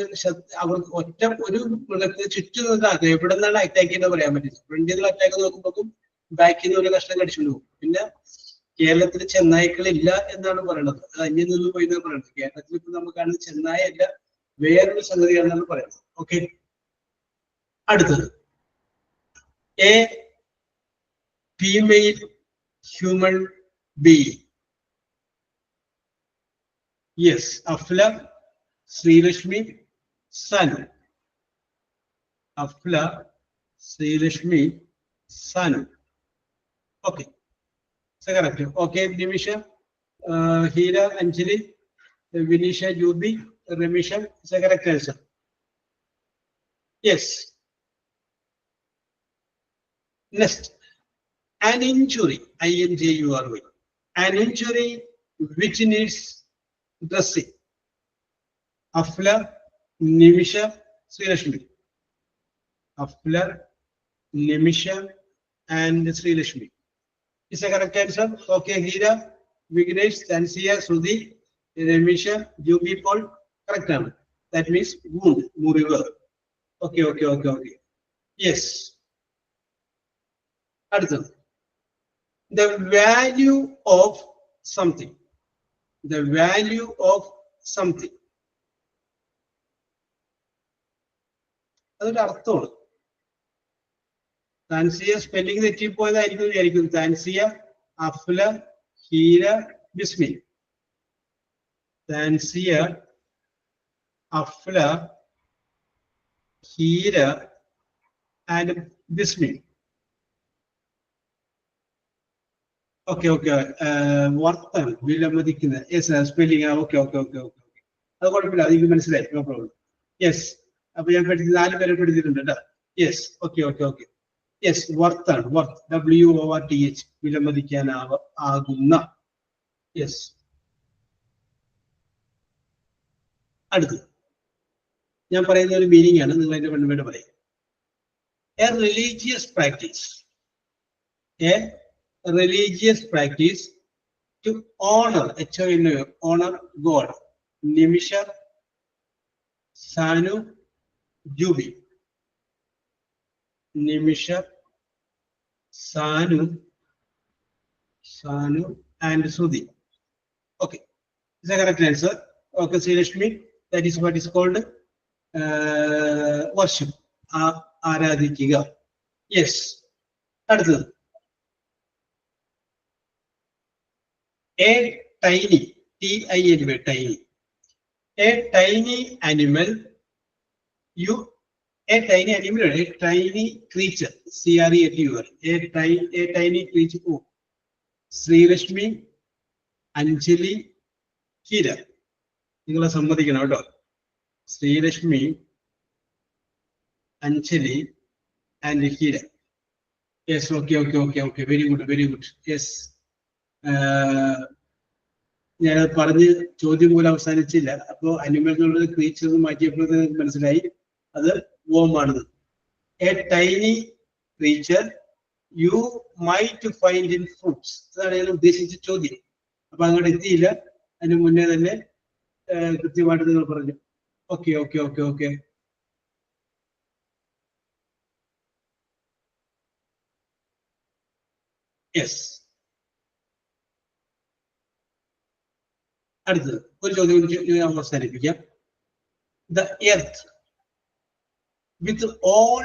അവർക്ക് ഒറ്റ ഒരു മൃഗത്തെ ചുറ്റും നിന്നാക്കുക എവിടെ നിന്നാണ് അറ്റാക്ക് ചെയ്യുന്നത് പറയാൻ പറ്റില്ല. ഫ്രണ്ടിൽ നിന്ന് അറ്റാക്ക് നോക്കുമ്പോഴും ബാക്കിൽ നിന്ന് ഒരു കഷ്ണം കടിച്ചുകൊണ്ട് പോകും. പിന്നെ കേരളത്തിൽ ചെന്നായ്ക്കളില്ല എന്നാണ് പറയുന്നത്. അത് അന്യം നിന്ന് പോയി എന്നാണ് പറയുന്നത്. കേരളത്തിൽ ഇപ്പൊ നമുക്കാണ് ചെന്നായ അല്ല, വേറൊരു സംഗതിയാണെന്നാണ് പറയുന്നത്. ഓക്കെ. അടുത്തത് a female human being. Yes. Afla, Sreelakshmi, Sanu. Afla, Sreelakshmi, Sanu. Okay. Correct. Okay. Nimisha, Heera, Anjali, Vineesha, Jubi, Rameesha. Correct answer. Yes. Next. An injury, INJURY. An injury which needs dressing. Afla, Nimisha, Srilakshmi. Afla, Nimisha, and Srilakshmi. Is a correct answer? Okay. Hira, Vignesh, Tansia, Sudhi, Nimisha, Jubi, Paul. Correct answer. That means wound, moreover. Okay. Yes. அடுத்தது. The value of something. The value of something. അതൊരു അർത്ഥമാണ്. താൻസിയ spelling തെറ്റിപ്പോയതായിരിക്കും വിചാരിക്കും. Thansiya, Afla, Heera, Bismi. Thansiya, Afla, Heera and Bismi. Okay. വർത്താണ് വിലമതിക്കുന്നത്. Yes. Spelling. Okay. അത് കുഴപ്പമില്ല. അത് എനിക്ക് മനസ്സിലായി. No problem. യെസ്. അപ്പൊ ഞാൻ 4 പേരെ പഠിച്ചിട്ടുണ്ട് കേട്ടോ. യെസ്. ഓക്കെ. യെസ്. വർത്താണ്. വർത്ത്. WORTH. വിലമതിക്കാനാകുന്ന. യെസ്. അടുത്ത് ഞാൻ പറയുന്ന ഒരു മീനിങ് ആണ്. നിങ്ങൾ അതിന്റെ കണ്ടുപിടി പറയും. A religious practice. Religious practice to honor, honor God. Nimisha, Sanu, Jubi. Nimisha, Sanu, and Sudhi. Okay. Is that correct answer? Okay, Srilakshmi, that is what is called worship. Aradhikiga. Yes. அடுத்தது. A tiny, TINY, tiny. A tiny animal, a tiny creature, CREATUR. A tiny creature. Srilakshmi, Anjali, Hira. നിങ്ങളെ സമ്മതിക്കണം കേട്ടോ. Sreelakshmi, Anjali, and Hira. Yes. Okay. Very good. Yes. ഞാനത് പറഞ്ഞ് ചോദ്യം പോലും അവസാനിച്ചില്ല. അപ്പോ animal creature മാറ്റിയപ്പോൾ മനസ്സിലായി അത് വോം ആണെന്ന്. A tiny creature you might find in fruits. അതാണ് ഞാൻ ഉദ്ദേശിച്ച ചോദ്യം. അപ്പൊ അങ്ങോട്ട് എത്തിയില്ല, അതിന് മുന്നേ തന്നെ കൃത്യമായിട്ട് നിങ്ങൾ പറഞ്ഞു. Okay okay okay okay. Yes. അടുത്തത് ഒരു ചോദ്യം ഞാൻ അവസാനിപ്പിക്കാം. The earth with all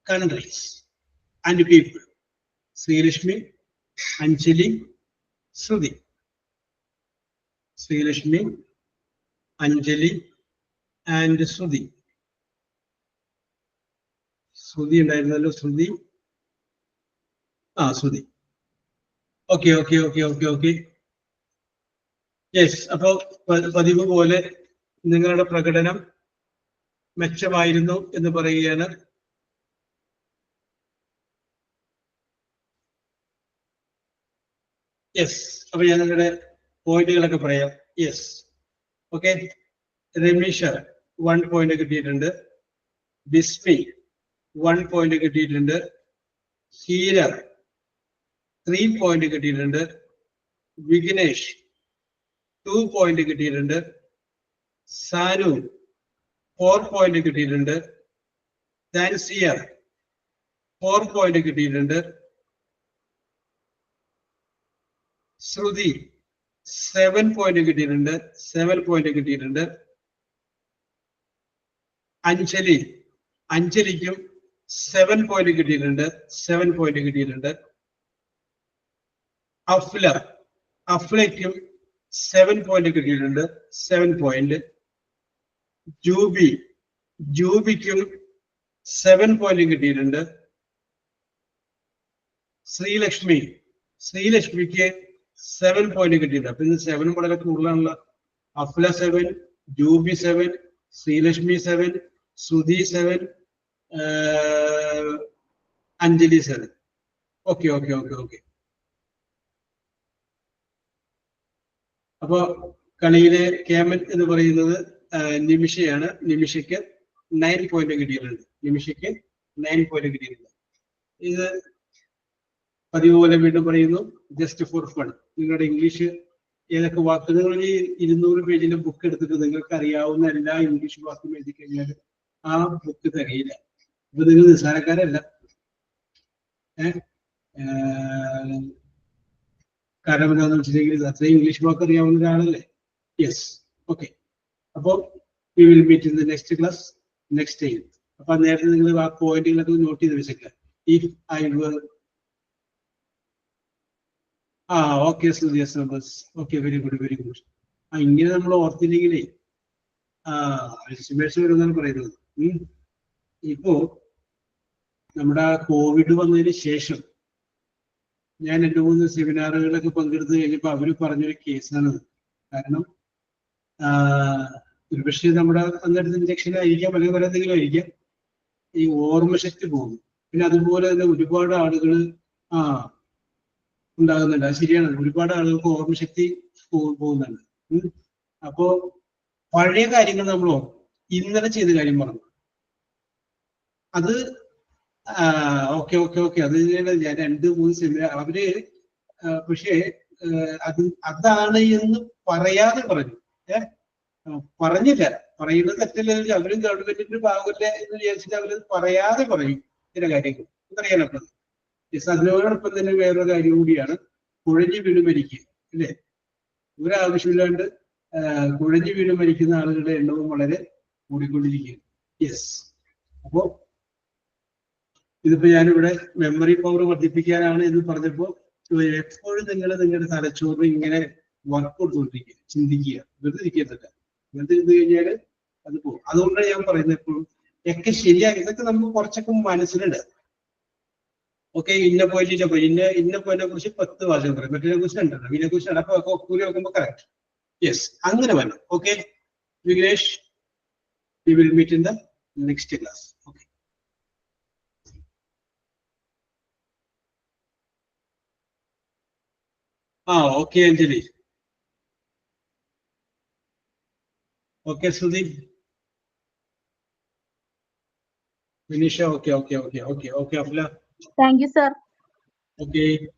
countries and people. Sreelakshmi, Anjali, Shruthi. Sreelakshmi, Anjali and Shruthi. Shruthi ഉണ്ടായിരുന്നല്ലോ, Shruthi. Shruthi. Okay okay okay okay okay. Yes. അപ്പോ പതിവ് പോലെ നിങ്ങളുടെ പ്രകടനം മെച്ചമായിരുന്നു എന്ന് പറയുകയാണ്. യെസ്. അപ്പൊ ഞാൻ നിങ്ങളുടെ പോയിന്റുകളൊക്കെ പറയാം. യെസ്. ഓക്കെ. രമീഷ 1 പോയിന്റ് കിട്ടിയിട്ടുണ്ട്. ബിസ്മി 1 പോയിന്റ് കിട്ടിയിട്ടുണ്ട്. ഹീര 3 പോയിന്റ് കിട്ടിയിട്ടുണ്ട്. വിഘ്നേഷ് 2 പോയിന്റ് കിട്ടിയിട്ടുണ്ട്. സാനു 4 പോയിന്റ് കിട്ടിയിട്ടുണ്ട്. താൻസിയ 4 പോയിന്റ് കിട്ടിയിട്ടുണ്ട്. ശ്രുതി 7 പോയിന്റ് കിട്ടിയിട്ടുണ്ട്. 7 പോയിന്റ് കിട്ടിയിട്ടുണ്ട്. അഞ്ജലിക്കും 7 പോയിന്റ് കിട്ടിയിട്ടുണ്ട്. 7 പോയിന്റ് കിട്ടിയിട്ടുണ്ട്. അഫ്ലയ്ക്കും 7 പോയിന്റ് കിട്ടിയിട്ടുണ്ട്. 7 പോയിന്റ്. ജൂബിക്കും 7 പോയിന്റ് കിട്ടിയിട്ടുണ്ട്. ശ്രീലക്ഷ്മിക്ക് 7 പോയിന്റ് കിട്ടിയിട്ടുണ്ട്. അപ്പൊ ഇത് 7 വളരെ കൂടുതലാണല്ലോ. അഫ്ല 7, ജൂബി 7, ശ്രീലക്ഷ്മി 7, ശ്രുതി 7, Anjali 7. Okay okay okay okay. അപ്പോ കളിയിലെ ക്യാമൻ എന്ന് പറയുന്നത് നിമിഷയാണ്. നിമിഷയ്ക്ക് 9 പോയിന്റ് കിട്ടിയിട്ടുണ്ട്. നിമിഷയ്ക്ക് 9 പോയിന്റ് കിട്ടിയിട്ടുണ്ട്. ഇത് പതിവ് പോലെ വീണ്ടും പറയുന്നു, ജസ്റ്റ് ഫോർ ഫൺ. നിങ്ങളുടെ ഇംഗ്ലീഷ് ഏതൊക്കെ വാക്കുകൾ, ഈ 200 പേജിന്റെ ബുക്ക് എടുത്തിട്ട് നിങ്ങൾക്ക് അറിയാവുന്ന എല്ലാ ഇംഗ്ലീഷ് വാക്കും എഴുതി കഴിഞ്ഞാൽ ആ ബുക്ക് തികയില്ല. ഇപ്പൊ നിങ്ങൾ നിസ്സാരക്കാരല്ല. കാരണം എന്താണെന്ന് വെച്ചിട്ടുണ്ടെങ്കിൽ അത്രയും ഇംഗ്ലീഷ് വാക്ക് അറിയാവുന്ന ഒരാളല്ലേ. യെസ്. ഓക്കെ. അപ്പോ we will meet in the next class next time. അപ്പൊ നേരത്തെ നിങ്ങൾ ആ പോയിന്റുകളൊക്കെ നോട്ട് ചെയ്ത് വെച്ചേക്കാം. If I were okay yes numbers. Okay, very good very good. ഇങ്ങനെ നമ്മൾ ഓർത്തില്ലെങ്കിലേ അൽഷിമേഴ്സ് വരുമെന്നാണ് പറയുന്നത്. ഇപ്പോ നമ്മുടെ കോവിഡ് വന്നതിന് ശേഷം ഞാൻ 2-3 സെമിനാറുകളൊക്കെ പങ്കെടുത്ത് കഴിഞ്ഞപ്പോൾ അവര് പറഞ്ഞൊരു കേസാണ്. കാരണം ഒരുപക്ഷെ നമ്മുടെ അന്നേരത്തെ ഇഞ്ചക്ഷൻ ആയിരിക്കാം, അല്ലെങ്കിൽ പല എന്തെങ്കിലും ആയിരിക്കാം, ഈ ഓർമ്മശക്തി പോകും. പിന്നെ അതുപോലെ തന്നെ ഒരുപാട് ആളുകൾ ഉണ്ടാകുന്നുണ്ട്. അത് ശരിയാണ്, ഒരുപാട് ആളുകൾക്ക് ഓർമ്മശക്തി പോകുന്നുണ്ട്. അപ്പോ പഴയ കാര്യങ്ങൾ നമ്മൾ ഇന്നലെ ചെയ്ത കാര്യം പറഞ്ഞു. അത് ഓക്കെ ഓക്കെ ഓക്കെ. അത് ഞാൻ 2-3 സെമിനാർ അവര് പക്ഷേ അതാണ് എന്ന് പറയാതെ പറഞ്ഞു. പറഞ്ഞില്ല. പറയുന്നത് തെറ്റല്ലേ, അവരും ഗവൺമെന്റിന്റെ ഭാഗമല്ലേ എന്ന് വിചാരിച്ചിട്ട് അവര് പറയാതെ പറയും ചില കാര്യങ്ങൾ. എന്നറിയാനൊപ്പം അതിനോടൊപ്പം തന്നെ വേറൊരു കാര്യം കൂടിയാണ്, കുഴഞ്ഞു വീണ് മരിക്കുക അല്ലേ. ഒരാവശ്യമില്ലാണ്ട് കുഴഞ്ഞു വീണ് മരിക്കുന്ന ആളുകളുടെ എണ്ണവും വളരെ കൂടിക്കൊണ്ടിരിക്കുകയാണ്. യെസ്. അപ്പോ ഇതിപ്പോ ഞാനിവിടെ മെമ്മറി പവർ വർദ്ധിപ്പിക്കാനാണ് എന്ന് പറഞ്ഞപ്പോ എപ്പോഴും നിങ്ങൾ നിങ്ങളുടെ തലച്ചോറ് ഇങ്ങനെ വർക്ക് കൊടുത്തുകൊണ്ടിരിക്കുക, ചിന്തിക്കുക, വെറുതെ ഇരിക്കുന്നില്ല. വെറുതെ ഇരുന്ന് കഴിഞ്ഞാൽ അത് പോകും. അതുകൊണ്ടാണ് ഞാൻ പറയുന്നത് എപ്പോഴും ഒക്കെ ശരിയാക്കി ഇതൊക്കെ നമുക്ക് കുറച്ചൊക്കെ മനസ്സിലുണ്ട്. ഓക്കെ, ഇന്ന പോയിന്റിനെ കുറിച്ച് 10 ഭാഷ പറയും, മറ്റേ കുറിച്ച് 2, ഇതിനെ കുറിച്ച് അപ്പൊ കൂടി നോക്കുമ്പോ കറക്റ്റ്. യെസ്, അങ്ങനെ വേണം. Okay Vignesh, we will meet in the next class. Okay. Okay Anjali. Okay Shruti, Vineesha. Okay okay okay okay okay. Afla, thank you sir. Okay.